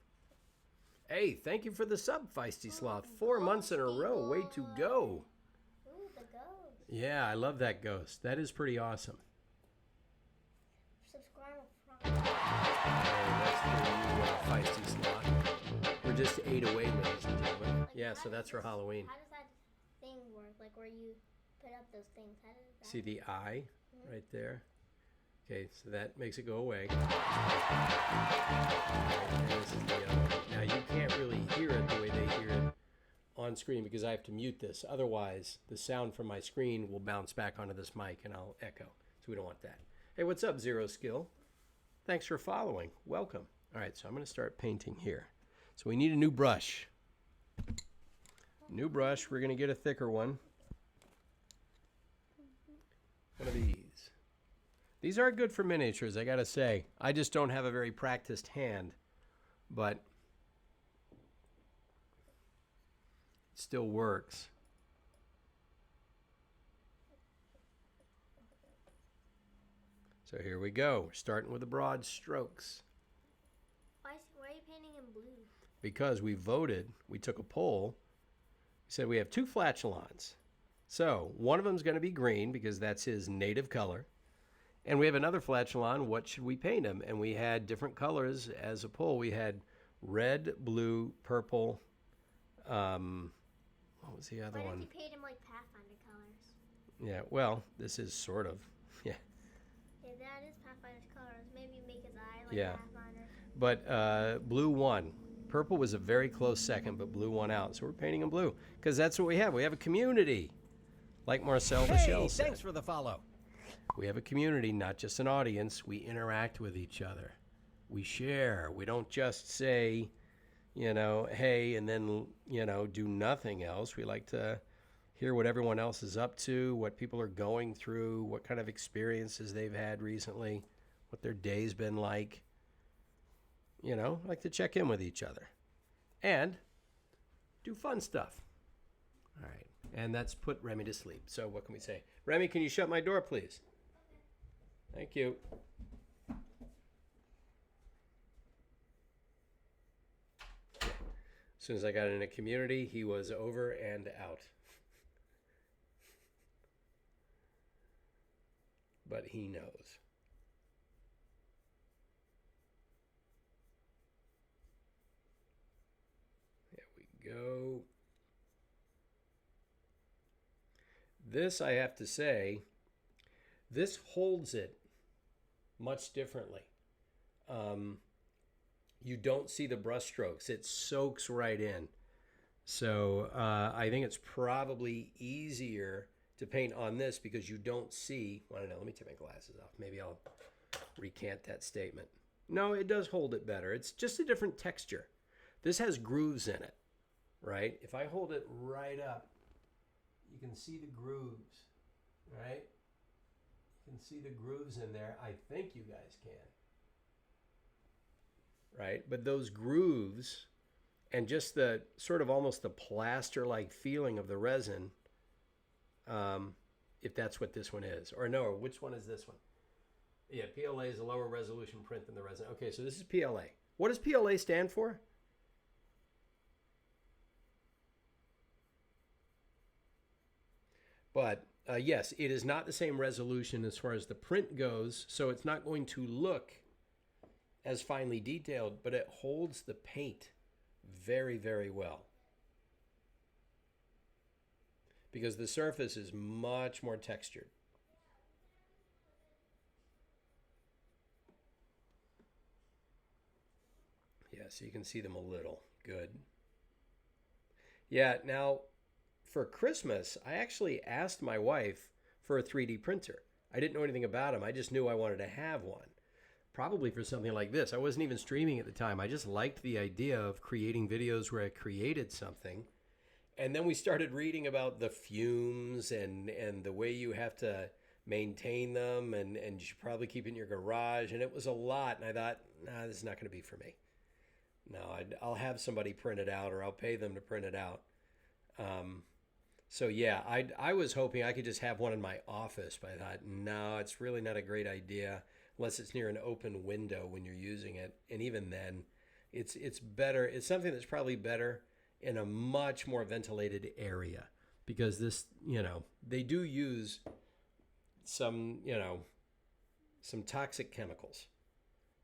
Hey, thank you for the sub, Feisty Sloth. 4 months in a row, way to go. Ooh, the ghost. Yeah, I love that ghost. That is pretty awesome. Subscribe from. That's the new Feisty Sloth. We're just 8 away, ladies and gentlemen. Yeah, so that's for Halloween. How does that thing work? Like where you put up those things? How does that See the eye right there? Okay, so that makes it go away. And this is the other one. Now you can't really hear it the way they hear it on screen because I have to mute this. Otherwise, the sound from my screen will bounce back onto this mic and I'll echo. So we don't want that. Hey, what's up, Zero Skill? Thanks for following. Welcome. All right, so I'm going to start painting here. So we need a new brush. New brush. We're going to get a thicker one. One of these. These are good for miniatures, I gotta say. I just don't have a very practiced hand, but it still works. So here we go. We're starting with the broad strokes. Why are you painting in blue? Because we voted, we took a poll. We said we have 2 flatulons. So one of them is going to be green because that's his native color. And we have another flatulon, what should we paint him? And we had different colors as a poll. We had red, blue, purple. What was the other Why one? don't you paint him like Pathfinder colors? Yeah, well, this is sort of. Yeah. Yeah, that is Pathfinder's colors. Maybe make his eye like Yeah. Pathfinder. But blue won. Purple was a very close second, but blue won out. So we're painting him blue because that's what we have. We have a community. Like Marcel Michel said. Thanks for the follow. We have a community, not just an audience. We interact with each other. We share. We don't just say, hey, and then, do nothing else. We like to hear what everyone else is up to, what people are going through, what kind of experiences they've had recently, what their day's been like. Like to check in with each other. And do fun stuff. All right. And that's put Remy to sleep. So what can we say? Remy, can you shut my door, please? Thank you. As soon as I got in a community, he was over and out. But he knows. go. This, I have to say, this holds it much differently. You don't see the brush strokes. It soaks right in. So I think it's probably easier to paint on this because you don't see, I don't know, let me take my glasses off. Maybe I'll recant that statement. No, it does hold it better. It's just a different texture. This has grooves in it, right? If I hold it right up, you can see the grooves, right? You can see the grooves in there. I think you guys can. Right? But those grooves and just the sort of almost the plaster-like feeling of the resin, if that's what this one is. Or no, which one is this one? Yeah, PLA is a lower resolution print than the resin. Okay, so this is PLA. What does PLA stand for? But yes, it is not the same resolution as far as the print goes, so it's not going to look as finely detailed, but it holds the paint very, very well. Because the surface is much more textured. Yeah, so you can see them a little. Good. Yeah, now for Christmas, I actually asked my wife for a 3D printer. I didn't know anything about them. I just knew I wanted to have one. Probably for something like this. I wasn't even streaming at the time. I just liked the idea of creating videos where I created something. And then we started reading about the fumes and the way you have to maintain them, and you should probably keep it in your garage. And it was a lot. And I thought, nah, this is not going to be for me. No, I'll have somebody print it out, or I'll pay them to print it out. So yeah, I was hoping I could just have one in my office, but I thought, no, it's really not a great idea unless it's near an open window when you're using it. And even then, it's better. It's something that's probably better in a much more ventilated area, because this, they do use some toxic chemicals.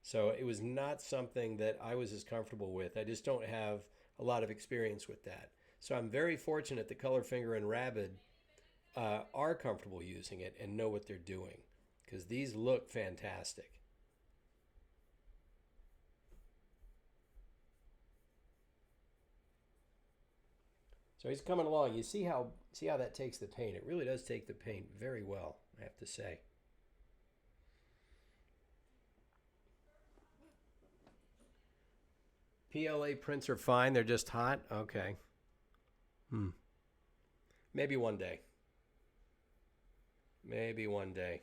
So it was not something that I was as comfortable with. I just don't have a lot of experience with that. So I'm very fortunate that Colorfinger and Rabid are comfortable using it and know what they're doing, because these look fantastic. So he's coming along. You see how that takes the paint. It really does take the paint very well, I have to say. PLA prints are fine. They're just hot. Okay. Maybe one day. Maybe one day.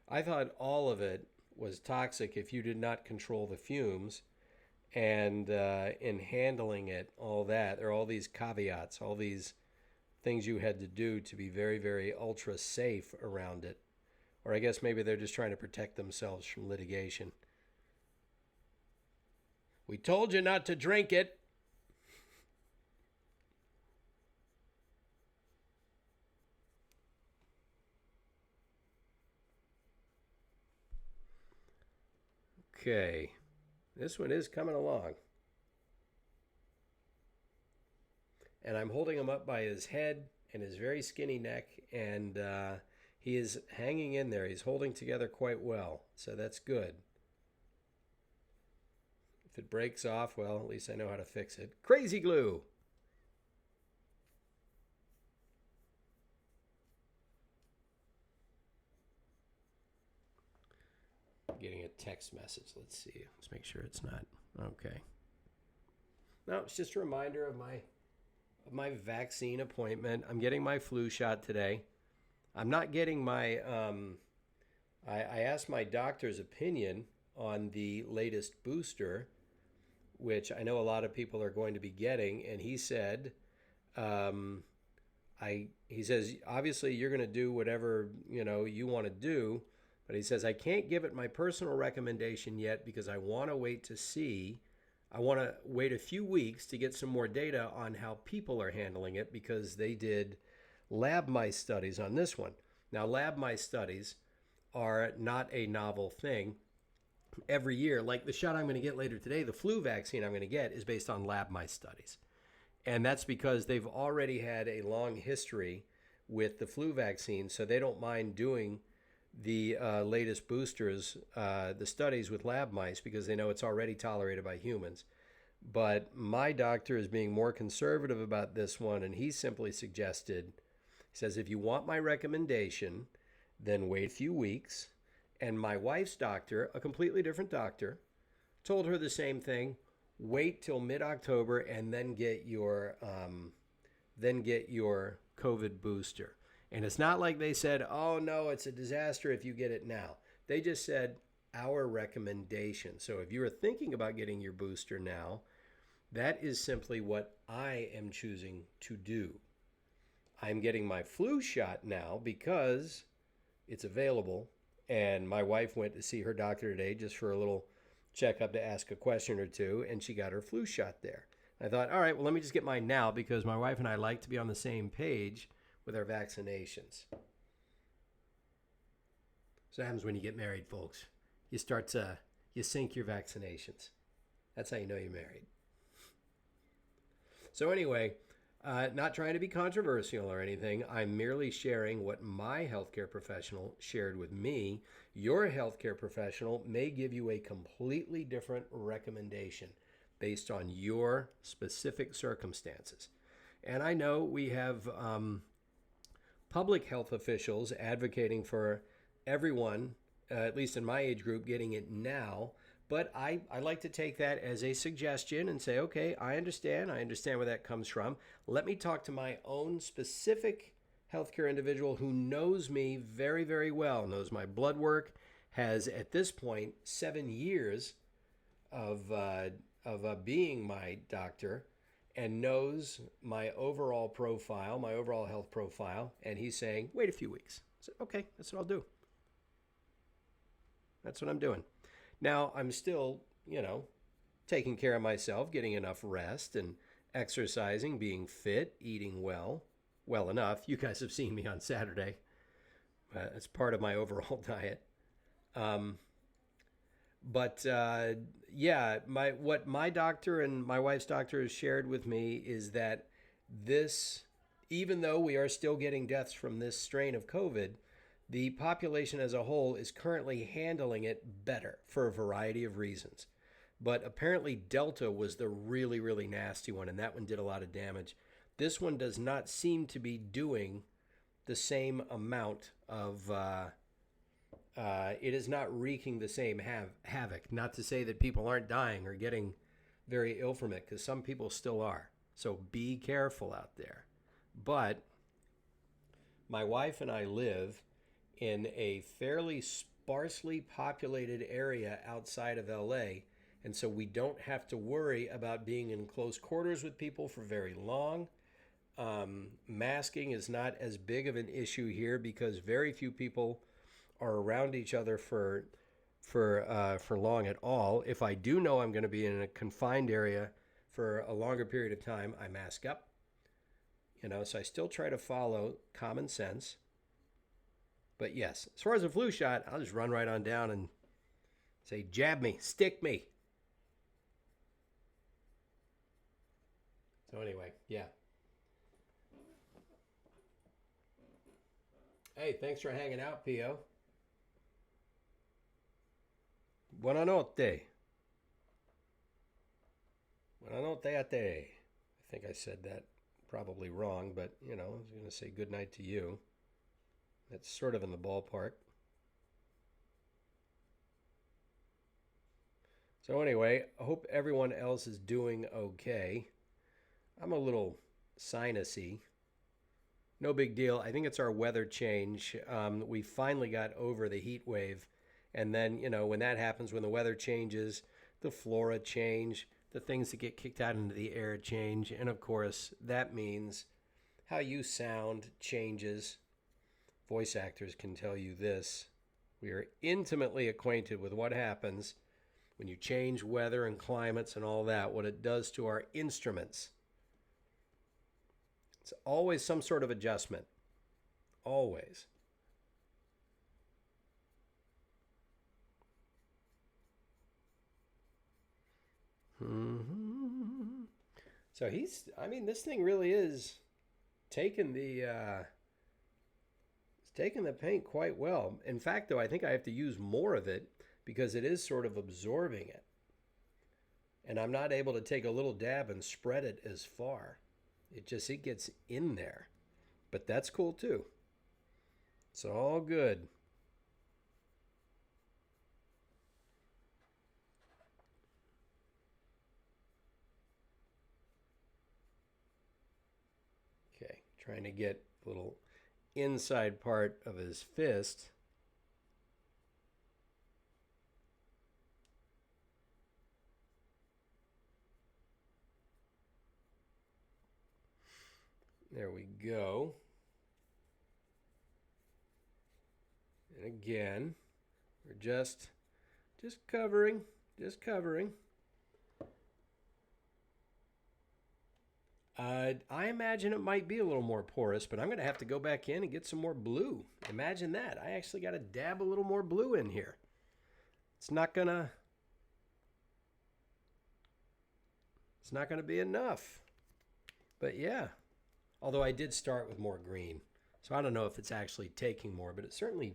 I thought all of it was toxic if you did not control the fumes, and in handling it, all that, there are all these caveats, all these things you had to do to be very, very ultra safe around it. Or I guess maybe they're just trying to protect themselves from litigation. We told you not to drink it. Okay, this one is coming along. And I'm holding him up by his head and his very skinny neck, and he is hanging in there. He's holding together quite well, so that's good. If it breaks off, well, at least I know how to fix it. Crazy glue! Getting a text message. Let's see. Let's make sure it's not. Okay. No, it's just a reminder of my vaccine appointment. I'm getting my flu shot today. I'm not getting my I asked my doctor's opinion on the latest booster, which I know a lot of people are going to be getting, and he said he says obviously you're going to do whatever, you want to do. But he says, I can't give it my personal recommendation yet because I want to wait to see. I want to wait a few weeks to get some more data on how people are handling it, because they did lab mice studies on this one. Now, lab mice studies are not a novel thing. Every year, like the shot I'm going to get later today, the flu vaccine I'm going to get is based on lab mice studies. And that's because they've already had a long history with the flu vaccine, so they don't mind doing the latest boosters, the studies with lab mice, because they know it's already tolerated by humans. But my doctor is being more conservative about this one, and he simply suggested, he says, if you want my recommendation, then wait a few weeks. And my wife's doctor, a completely different doctor, told her the same thing. Wait till mid-October and then get your COVID booster. And it's not like they said, oh no, it's a disaster if you get it now. They just said our recommendation. So if you are thinking about getting your booster now, that is simply what I am choosing to do. I'm getting my flu shot now because it's available. And my wife went to see her doctor today just for a little checkup to ask a question or two, and she got her flu shot there. I thought, all right, well, let me just get mine now because my wife and I like to be on the same page with our vaccinations. So that happens when you get married, folks. You sync your vaccinations. That's how you know you're married. So anyway, not trying to be controversial or anything. I'm merely sharing what my healthcare professional shared with me. Your healthcare professional may give you a completely different recommendation based on your specific circumstances. And I know we have public health officials advocating for everyone, at least in my age group, getting it now. But I like to take that as a suggestion and say, okay, I understand where that comes from. Let me talk to my own specific healthcare individual who knows me very, very well, knows my blood work, has at this point 7 years of being my doctor, and knows my overall profile, my overall health profile, and he's saying, wait a few weeks. I said, okay, that's what I'll do. That's what I'm doing. Now, I'm still, taking care of myself, getting enough rest and exercising, being fit, eating well enough. You guys have seen me on Saturday. It's part of my overall diet. What my doctor and my wife's doctor has shared with me is that this, even though we are still getting deaths from this strain of COVID, the population as a whole is currently handling it better for a variety of reasons. But apparently Delta was the really, really nasty one, and that one did a lot of damage. This one does not seem to be doing the same amount of, it is not wreaking the same havoc. Not to say that people aren't dying or getting very ill from it, because some people still are. So be careful out there. But my wife and I live in a fairly sparsely populated area outside of LA, and so we don't have to worry about being in close quarters with people for very long. Masking is not as big of an issue here because very few people are around each other for long at all. If I do know I'm going to be in a confined area for a longer period of time, I mask up. So I still try to follow common sense. But yes, as far as a flu shot, I'll just run right on down and say, jab me, stick me. So anyway, yeah. Hey, thanks for hanging out, Pio. Buonanotte. Buonanotte a te. I think I said that probably wrong, but, I was going to say good night to you. That's sort of in the ballpark. So anyway, I hope everyone else is doing okay. I'm a little sinusy. No big deal. I think it's our weather change. We finally got over the heat wave. And then, when that happens, when the weather changes, the flora change, the things that get kicked out into the air change. And of course, that means how you sound changes. Voice actors can tell you this. We are intimately acquainted with what happens when you change weather and climates and all that, what it does to our instruments. It's always some sort of adjustment. Always. Mm-hmm. So I mean, this thing really is taking it's taking the paint quite well. In fact, though, I think I have to use more of it because it is sort of absorbing it. And I'm not able to take a little dab and spread it as far. It gets in there. But that's cool too. It's all good. Okay, trying to get a little inside part of his fist. There we go. And again, we're just covering, just covering. I imagine it might be a little more porous, but I'm going to have to go back in and get some more blue. Imagine that. I actually got to dab a little more blue in here. It's not going to be enough. But yeah, although I did start with more green. So I don't know if it's actually taking more, but it certainly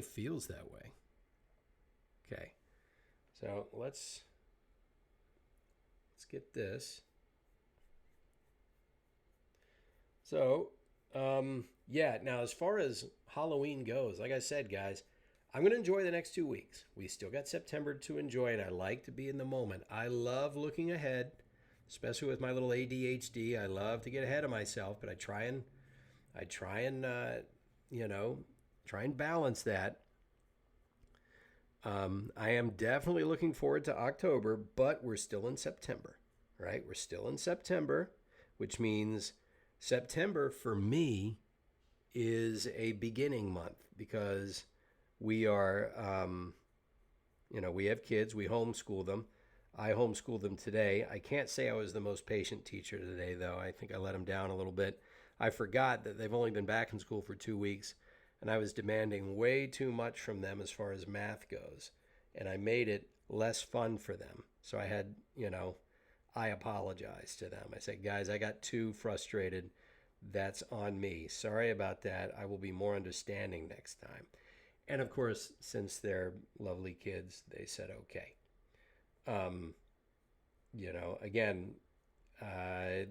feels that way. Okay. So let's get this. So, yeah, now as far as Halloween goes, like I said, guys, I'm going to enjoy the next 2 weeks. We still got September to enjoy, and I like to be in the moment. I love looking ahead, especially with my little ADHD. I love to get ahead of myself, but I try and balance that. I am definitely looking forward to October, but we're still in September, right? We're still in September, which means September for me is a beginning month because we are, we have kids, we homeschool them. I homeschooled them today. I can't say I was the most patient teacher today, though. I think I let them down a little bit. I forgot that they've only been back in school for 2 weeks, and I was demanding way too much from them as far as math goes, and I made it less fun for them. So I had, I apologized to them. I said, guys, I got too frustrated. That's on me. Sorry about that. I will be more understanding next time. And of course, since they're lovely kids, they said okay. Again,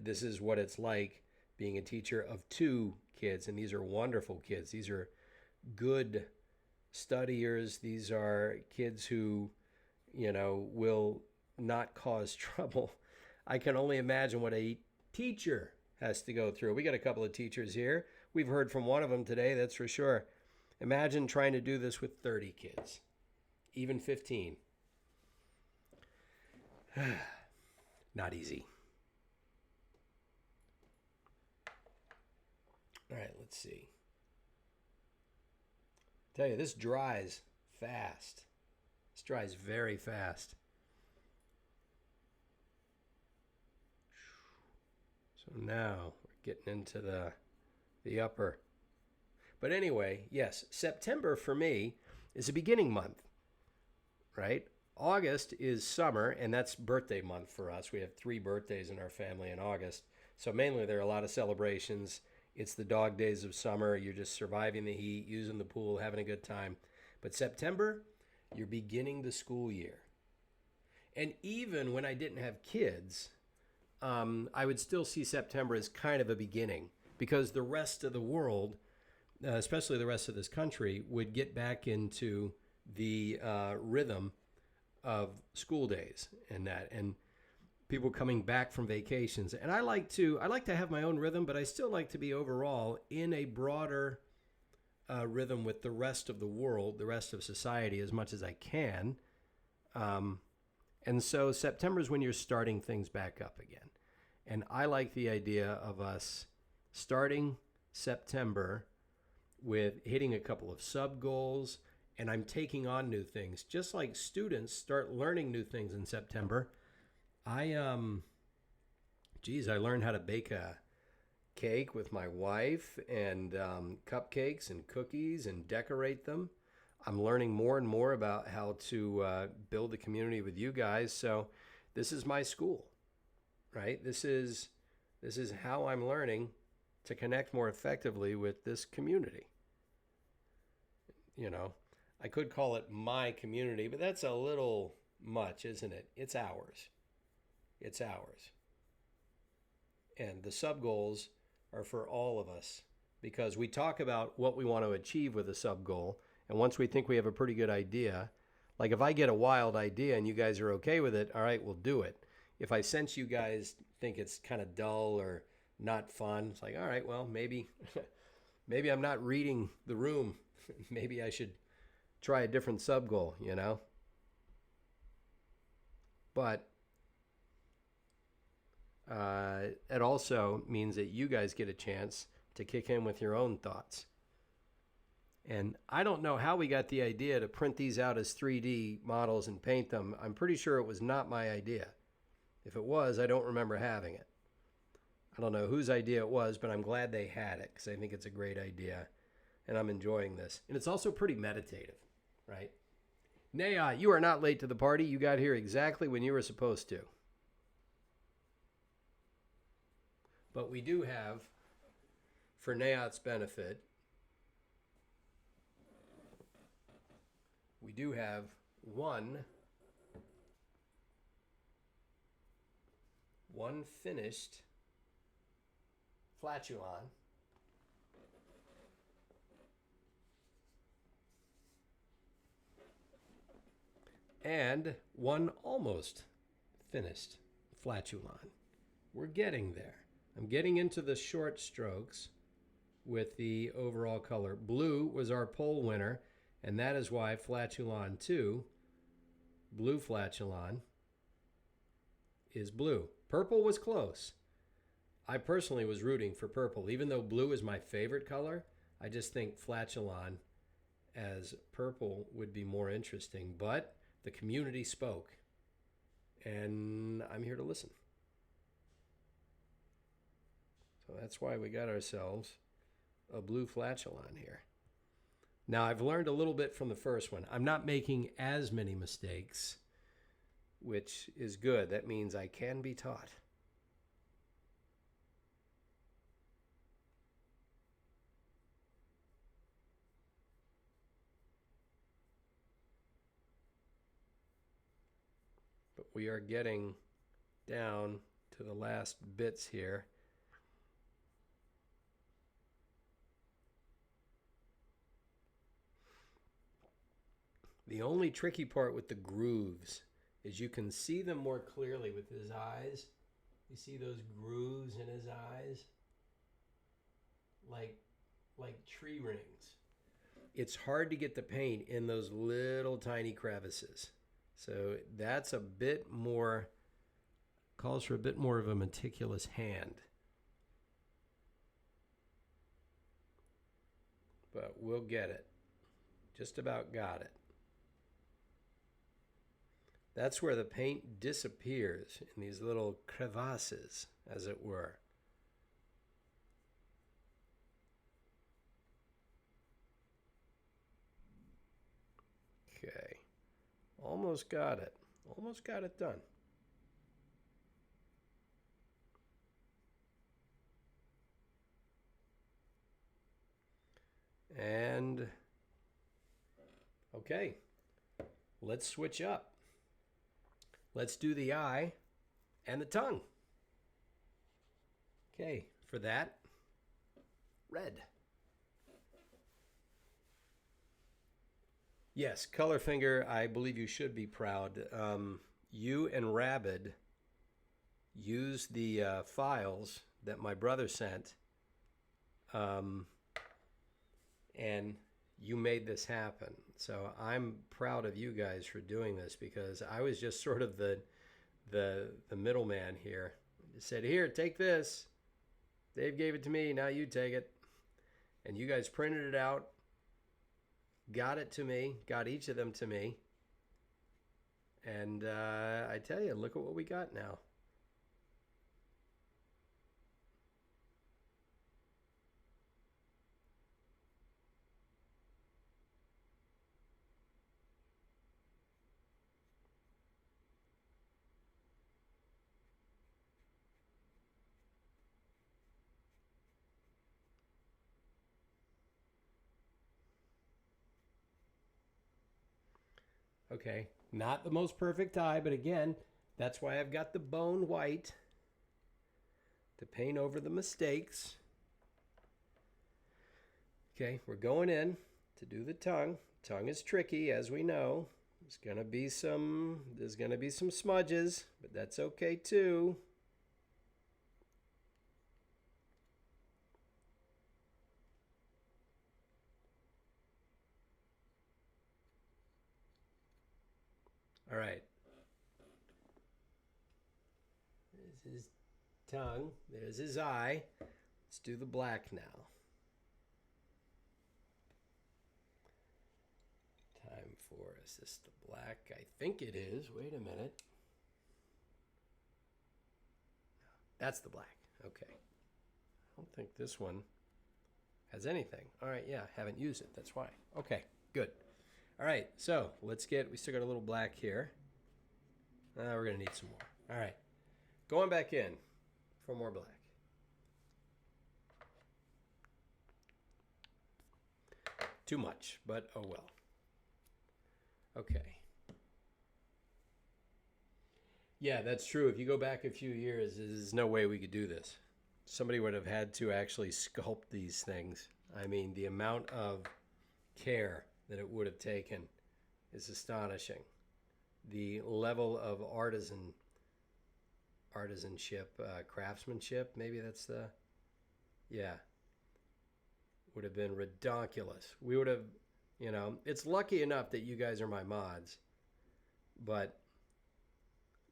this is what it's like being a teacher of 2 kids, and these are wonderful kids. These are good studiers. These are kids who, will not cause trouble. I can only imagine what a teacher has to go through. We got a couple of teachers here. We've heard from one of them today, that's for sure. Imagine trying to do this with 30 kids, even 15. Not easy. All right, let's see. Tell you, this dries fast. This dries very fast. So now we're getting into the upper. But anyway, yes, September for me is a beginning month, right? August is summer, and that's birthday month for us. We have 3 birthdays in our family in August. So mainly there are a lot of celebrations. It's the dog days of summer. You're just surviving the heat, using the pool, having a good time. But September, you're beginning the school year. And even when I didn't have kids, I would still see September as kind of a beginning because the rest of the world, especially the rest of this country, would get back into the rhythm of school days and that, and people coming back from vacations. And I like to have my own rhythm, but I still like to be overall in a broader rhythm with the rest of the world, the rest of society, as much as I can. And so September is when you're starting things back up again. And I like the idea of us starting September with hitting a couple of sub goals, and I'm taking on new things. Just like students start learning new things in September, I learned how to bake a cake with my wife and cupcakes and cookies and decorate them. I'm learning more and more about how to build a community with you guys. So this is my school, right? This is how I'm learning to connect more effectively with this community. You know, I could call it my community, but that's a little much, isn't it? It's ours. It's ours. And the sub goals are for all of us because we talk about what we want to achieve with a sub goal. And once we think we have a pretty good idea, like if I get a wild idea and you guys are okay with it, all right, we'll do it. If I sense you guys think it's kind of dull or not fun, it's like, all right, well, maybe I'm not reading the room. Maybe I should try a different sub goal, you know? But it also means that you guys get a chance to kick in with your own thoughts. And I don't know how we got the idea to print these out as 3D models and paint them. I'm pretty sure it was not my idea. If it was, I don't remember having it. I don't know whose idea it was, but I'm glad they had it because I think it's a great idea. And I'm enjoying this. And it's also pretty meditative, right? Naya, you are not late to the party. You got here exactly when you were supposed to. But we do have, for Nayat's benefit, we do have one finished flatulon and one almost finished flatulon. We're getting there. I'm getting into the short strokes with the overall color. Blue was our poll winner, and that is why Flatulon 2, blue Flatulon, is blue. Purple was close. I personally was rooting for purple. Even though blue is my favorite color, I just think Flatulon as purple would be more interesting. But the community spoke, and I'm here to listen. So that's why we got ourselves a blue Flatulon here. Now, I've learned a little bit from the first one. I'm not making as many mistakes, which is good. That means I can be taught. But we are getting down to the last bits here. The only tricky part with the grooves is you can see them more clearly with his eyes. You see those grooves in his eyes? Like tree rings. It's hard to get the paint in those little tiny crevices. So that's a bit more, calls for a bit more of a meticulous hand. But we'll get it. Just about got it. That's where the paint disappears in these little crevasses, as it were. Okay. Almost got it. Almost got it done. And, okay. Let's switch up. Let's do the eye and the tongue. Okay, for that, red. Yes, Colorfinger, I believe you should be proud. You and Rabid used the files that my brother sent, and you made this happen. So I'm proud of you guys for doing this because I was just sort of the middleman here. Just said, here, take this. Dave gave it to me, now you take it. And you guys printed it out, got it to me, got each of them to me. And I tell you, look at what we got now. Okay, not the most perfect eye, but again, that's why I've got the bone white to paint over the mistakes. Okay, we're going in to do the tongue. Tongue is tricky, as we know. There's gonna be some smudges, but that's okay too. All right. There's his tongue. There's his eye. Let's do the black now. Time for, is this the black? I think it is. Wait a minute. That's the black. Okay. I don't think this one has anything. All right, yeah, haven't used it. That's why. Okay, good. All right, so we still got a little black here. We're going to need some more. All right, going back in for more black. Too much, but oh well. Okay. Yeah, that's true. If you go back a few years, there's no way we could do this. Somebody would have had to actually sculpt these things. I mean, the amount of care that it would have taken is astonishing. The level of artisanship, craftsmanship, maybe that's the, yeah, would have been redonkulous. We would have, it's lucky enough that you guys are my mods, but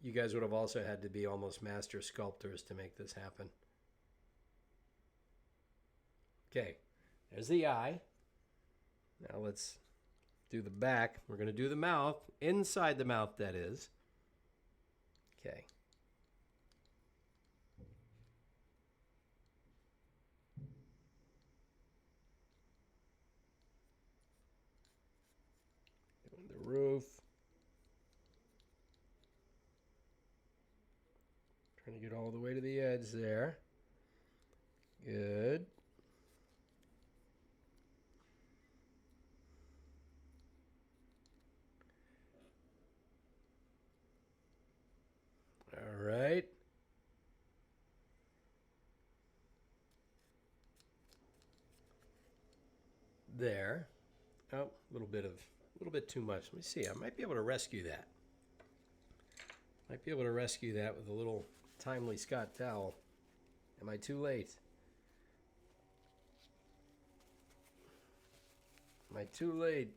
you guys would have also had to be almost master sculptors to make this happen. Okay, there's the eye. Now let's do the back. We're going to do the mouth, inside the mouth, that is. Okay. Doing the roof. Trying to get all the way to the edge there. Good. All right. There. Oh, a little bit too much. Let me see. I might be able to rescue that. Might be able to rescue that with a little timely Scott towel. Am I too late? Am I too late?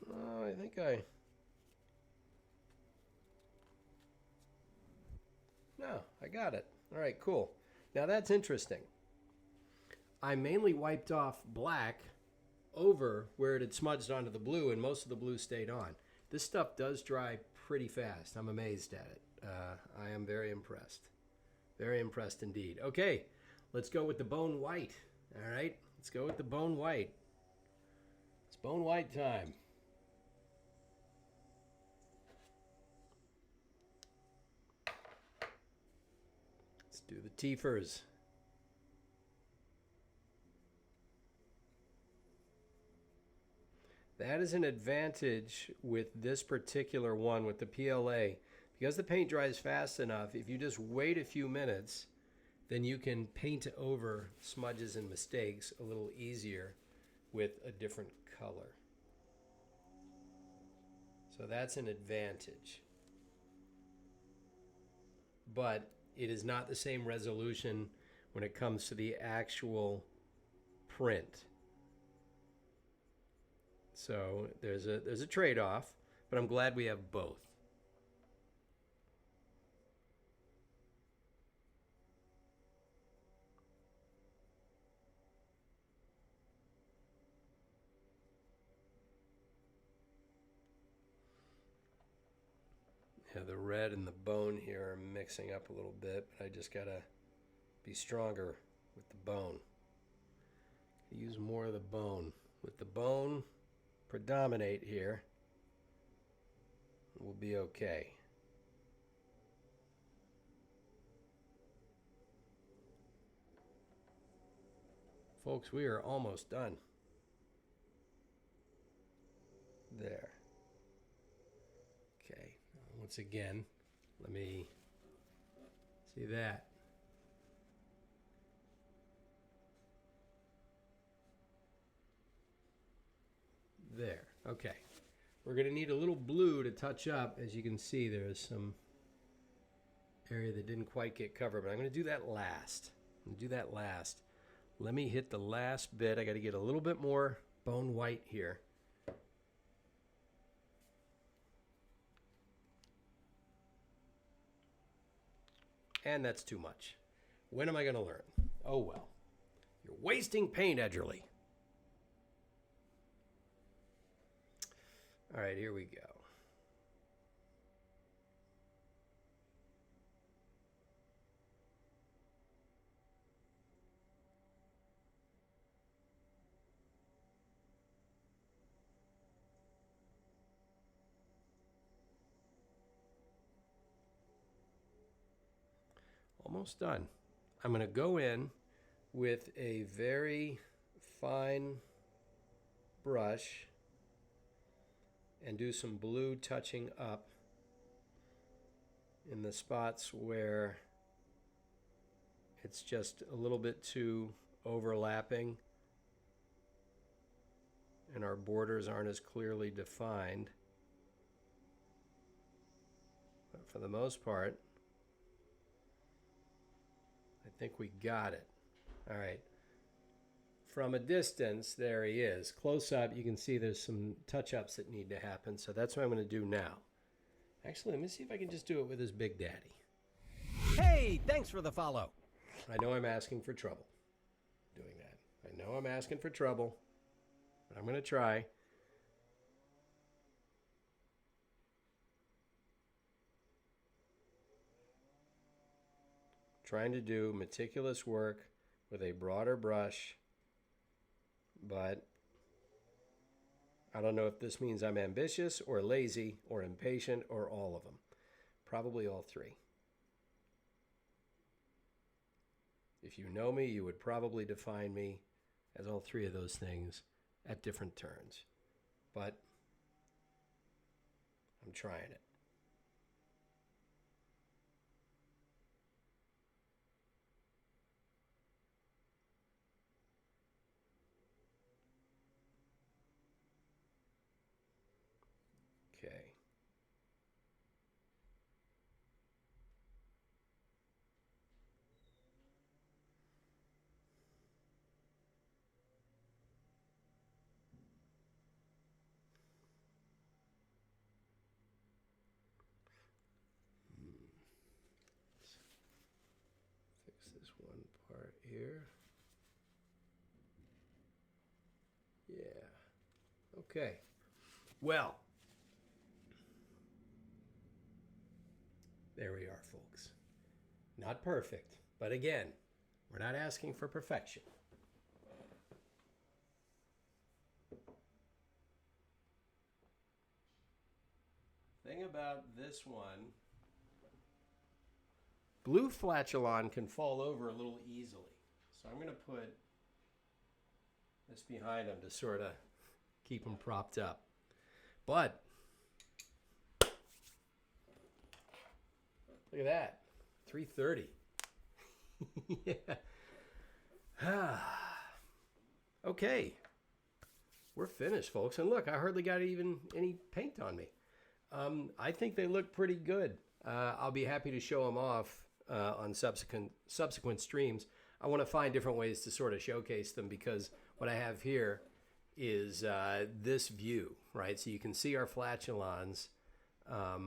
Oh, I think No, I got it. All right, cool. Now that's interesting. I mainly wiped off black over where it had smudged onto the blue, and most of the blue stayed on. This stuff does dry pretty fast. I'm amazed at it. I am very impressed. Very impressed indeed. Okay, let's go with the bone white. All right, let's go with the bone white. It's bone white time. Let's do the teethers. That is an advantage with this particular one with the PLA. Because the paint dries fast enough, if you just wait a few minutes, then you can paint over smudges and mistakes a little easier with a different color. So that's an advantage. But it is not the same resolution when it comes to the actual print. So there's a trade-off, but I'm glad we have both. Yeah, the red and the bone here are mixing up a little bit, but I just gotta be stronger with the bone. Use more of the bone. With the bone predominate here, we'll be okay. Folks, we are almost done. There. Okay. Once again, let me see that. There. Okay. We're going to need a little blue to touch up. As you can see, there's some area that didn't quite get covered, but I'm going to do that last. Let me hit the last bit. I got to get a little bit more bone white here. And that's too much. When am I going to learn? Oh well. You're wasting paint, Edgerly. All right, here we go. Almost done. I'm going to go in with a very fine brush and do some blue touching up in the spots where it's just a little bit too overlapping and our borders aren't as clearly defined. But for the most part, I think we got it. All right. From a distance, there he is. Close up, you can see there's some touch-ups that need to happen, so that's what I'm going to do now. Actually, let me see if I can just do it with his Big Daddy. Hey, thanks for the follow. I know I'm asking for trouble doing that. I know I'm asking for trouble, but I'm going to try. Trying to do meticulous work with a broader brush, but I don't know if this means I'm ambitious or lazy or impatient or all of them. Probably all three. If you know me, you would probably define me as all three of those things at different turns. But I'm trying it. Okay. Let's fix this one part here. Yeah. Okay. Well, there we are, folks. Not perfect, but again, we're not asking for perfection. Thing about this one, blue flatulon can fall over a little easily. So I'm going to put this behind him to sort of keep him propped up. But look at that, 3:30. Yeah. Okay, we're finished, folks. And look, I hardly got even any paint on me. I think they look pretty good. I'll be happy to show them off on subsequent streams. I want to find different ways to sort of showcase them because what I have here is this view, right? So you can see our flatulons. But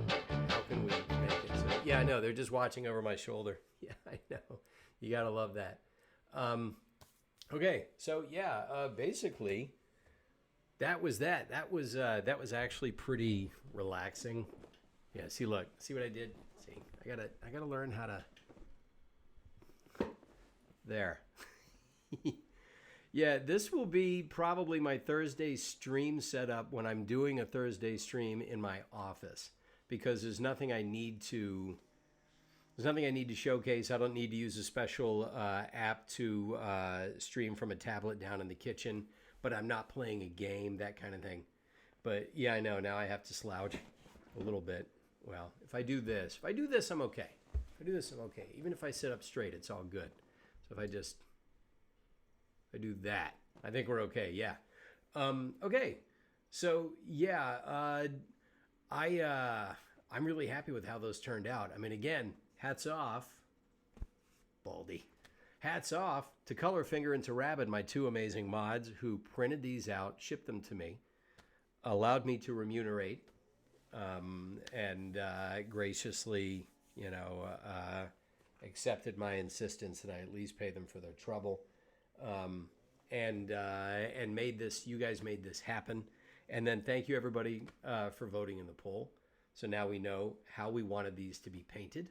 how can we make it so? Yeah, I know. They're just watching over my shoulder. Yeah, I know. You got to love that. Okay, so yeah, basically, that was that. That was actually pretty relaxing. Yeah, see, look, see what I did? See, I gotta learn how to. There. Yeah, this will be probably my Thursday stream setup when I'm doing a Thursday stream in my office because there's nothing I need to There's nothing I need to showcase. I don't need to use a special app to stream from a tablet down in the kitchen, but I'm not playing a game, that kind of thing. But yeah, I know. Now I have to slouch a little bit. Well, if I do this, I'm okay. If I do this, I'm okay. Even if I sit up straight, it's all good. So if I do that, I think we're okay. Yeah. Okay. So yeah, I'm really happy with how those turned out. I mean, again, hats off, Baldy. Hats off to Colorfinger and to Rabbit, my two amazing mods who printed these out, shipped them to me, allowed me to remunerate, and graciously, accepted my insistence that I at least pay them for their trouble, and made this. You guys made this happen, and then thank you everybody for voting in the poll. So now we know how we wanted these to be painted.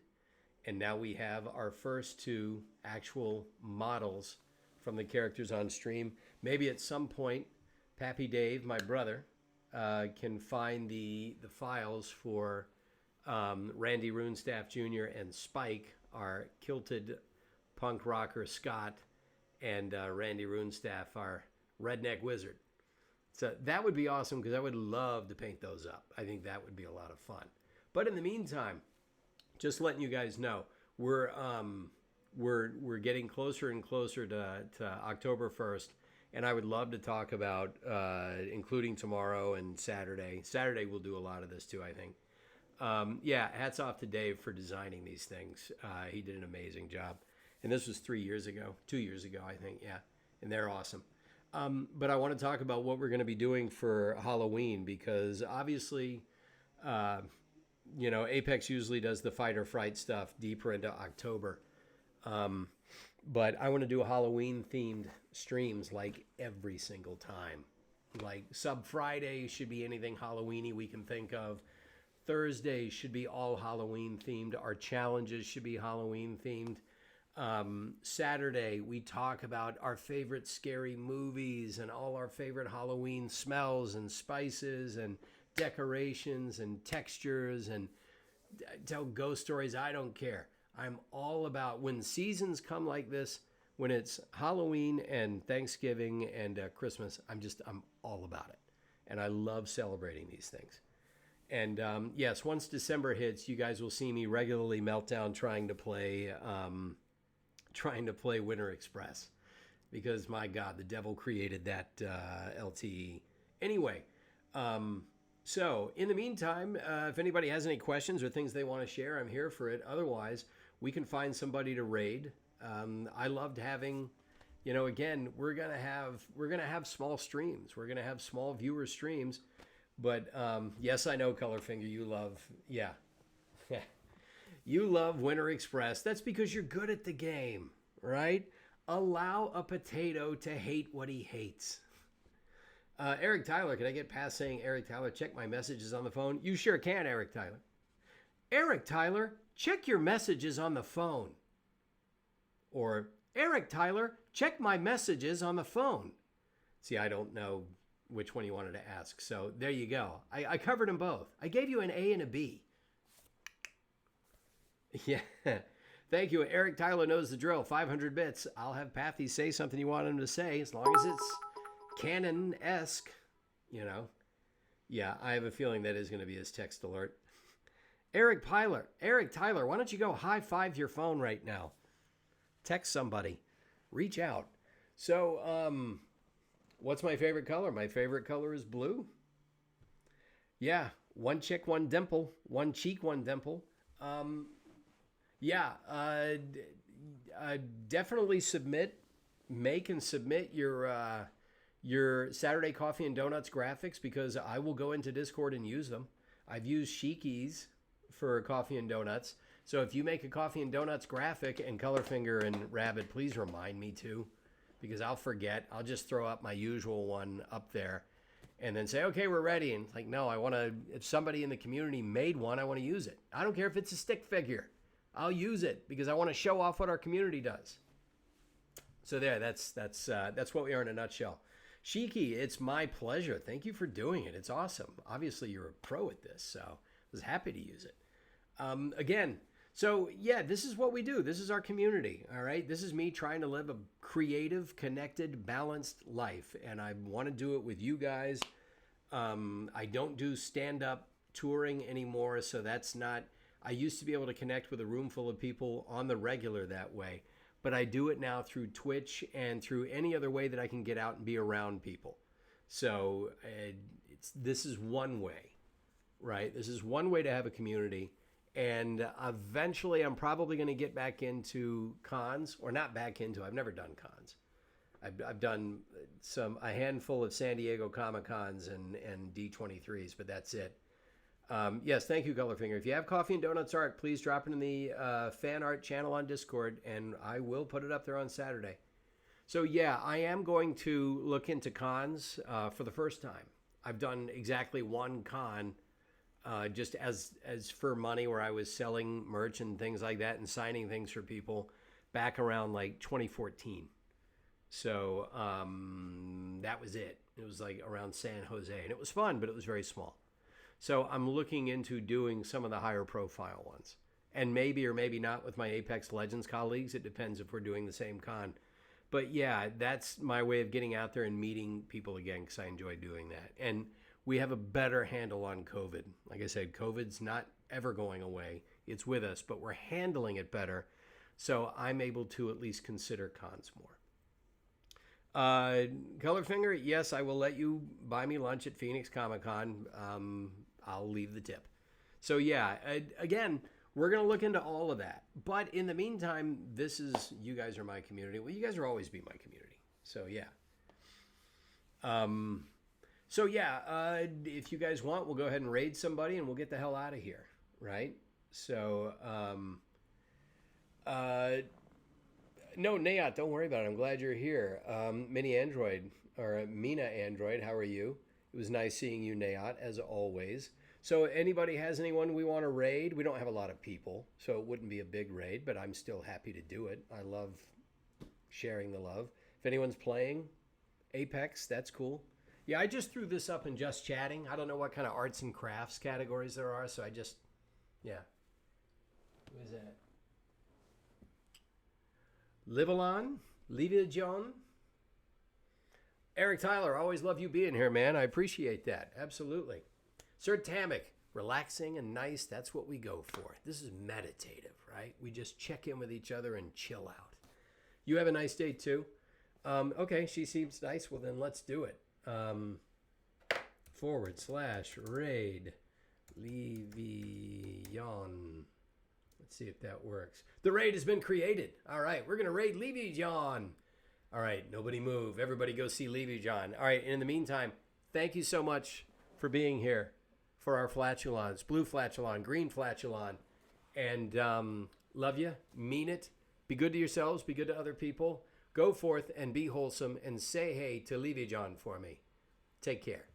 And now we have our first two actual models from the characters on stream. Maybe at some point, Pappy Dave, my brother, can find the files for Randy Runestaff Jr. and Spike, our kilted punk rocker Scott, and Randy Runestaff, our redneck wizard. So that would be awesome because I would love to paint those up. I think that would be a lot of fun. But in the meantime, just letting you guys know, we're getting closer and closer to October 1st, and I would love to talk about, including tomorrow and Saturday. Saturday we'll do a lot of this too, I think. Yeah, hats off to Dave for designing these things. He did an amazing job. And this was 2 years ago, I think, yeah. And they're awesome. But I want to talk about what we're going to be doing for Halloween because obviously, Apex usually does the fight or fright stuff deeper into October. But I want to do Halloween themed streams like every single time. Like Sub Friday should be anything Halloweeny we can think of. Thursday should be all Halloween themed. Our challenges should be Halloween themed. Saturday, we talk about our favorite scary movies and all our favorite Halloween smells and spices and decorations and textures and tell ghost stories. I don't care. I'm all about when seasons come like this, when it's Halloween and Thanksgiving and Christmas, I'm all about it. And I love celebrating these things. And yes, once December hits, you guys will see me regularly meltdown trying to play Winter Express because my God, the devil created that LTE. Anyway, so in the meantime, if anybody has any questions or things they want to share, I'm here for it. Otherwise, we can find somebody to raid. I loved having, again, we're gonna have small streams. We're gonna have small viewer streams. But yes, I know, Colorfinger, you love, yeah. You love Winter Express. That's because you're good at the game, right? Allow a potato to hate what he hates. Eric Tyler, can I get past saying, Eric Tyler, check my messages on the phone? You sure can, Eric Tyler. Eric Tyler, check your messages on the phone. Or, Eric Tyler, check my messages on the phone. See, I don't know which one you wanted to ask. So there you go. I covered them both. I gave you an A and a B. Yeah. Thank you. Eric Tyler knows the drill. 500 bits. I'll have Pathy say something you want him to say as long as it's canon-esque, Yeah, I have a feeling that is going to be his text alert. Eric Tyler, why don't you go high-five your phone right now? Text somebody. Reach out. So, what's my favorite color? My favorite color is blue. Yeah, one chick, one dimple. One cheek, one dimple. Definitely make and submit your Saturday Coffee and Donuts graphics because I will go into Discord and use them. I've used Sheikies for Coffee and Donuts. So if you make a Coffee and Donuts graphic and Colorfinger and Rabbit, please remind me too, because I'll forget. I'll just throw up my usual one up there and then say, okay, we're ready. And it's like, no, if somebody in the community made one, I want to use it. I don't care if it's a stick figure. I'll use it because I want to show off what our community does. So there, that's what we are in a nutshell. Shiki, it's my pleasure. Thank you for doing it. It's awesome. Obviously, you're a pro at this, so I was happy to use it. Again, So, yeah, this is what we do. This is our community, all right? This is me trying to live a creative, connected, balanced life, and I want to do it with you guys. I don't do stand-up touring anymore, so that's not... I used to be able to connect with a room full of people on the regular that way, but I do it now through Twitch and through any other way that I can get out and be around people. So this is one way, right? This is one way to have a community. And eventually I'm probably going to get back into cons, or not back into, I've never done cons. I've done a handful of San Diego Comic Cons and D23s, but that's it. Yes, thank you, Colorfinger. If you have coffee and donuts art, please drop it in the fan art channel on Discord, and I will put it up there on Saturday. So yeah, I am going to look into cons for the first time. I've done exactly one con just as for money, where I was selling merch and things like that and signing things for people back around like 2014. So that was it. It was like around San Jose, and it was fun, but it was very small. So I'm looking into doing some of the higher profile ones, and maybe or maybe not with my Apex Legends colleagues. It depends if we're doing the same con. But yeah, that's my way of getting out there and meeting people again, because I enjoy doing that. And we have a better handle on COVID. Like I said, COVID's not ever going away. It's with us, but we're handling it better. So I'm able to at least consider cons more. Colorfinger, yes, I will let you buy me lunch at Phoenix Comic Con. I'll leave the tip. So yeah, again, we're going to look into all of that. But in the meantime, you guys are my community. Well, you guys will always be my community. So yeah. So yeah, if you guys want, we'll go ahead and raid somebody and we'll get the hell out of here, right? So, no, Nayat, don't worry about it. I'm glad you're here. Mini Android, or Mina Android, how are you? It was nice seeing you, Nayat, as always. So anybody has anyone we want to raid? We don't have a lot of people, so it wouldn't be a big raid, but I'm still happy to do it. I love sharing the love. If anyone's playing Apex, that's cool. Yeah, I just threw this up in Just Chatting. I don't know what kind of arts and crafts categories there are, so I just, yeah. Who is that? Livalon? Livia John? Eric Tyler, always love you being here, man. I appreciate that. Absolutely. Sir Tamik, relaxing and nice. That's what we go for. This is meditative, right? We just check in with each other and chill out. You have a nice day, too? Okay, she seems nice. Well, then let's do it. /raid Levion. Let's see if that works. The raid has been created. All right, we're going to raid Levion. All right, nobody move. Everybody go see Levion. All right, and in the meantime, thank you so much for being here for our flatulons. Blue flatulon, green flatulon. And love you. Mean it. Be good to yourselves. Be good to other people. Go forth and be wholesome and say hey to Levion for me. Take care.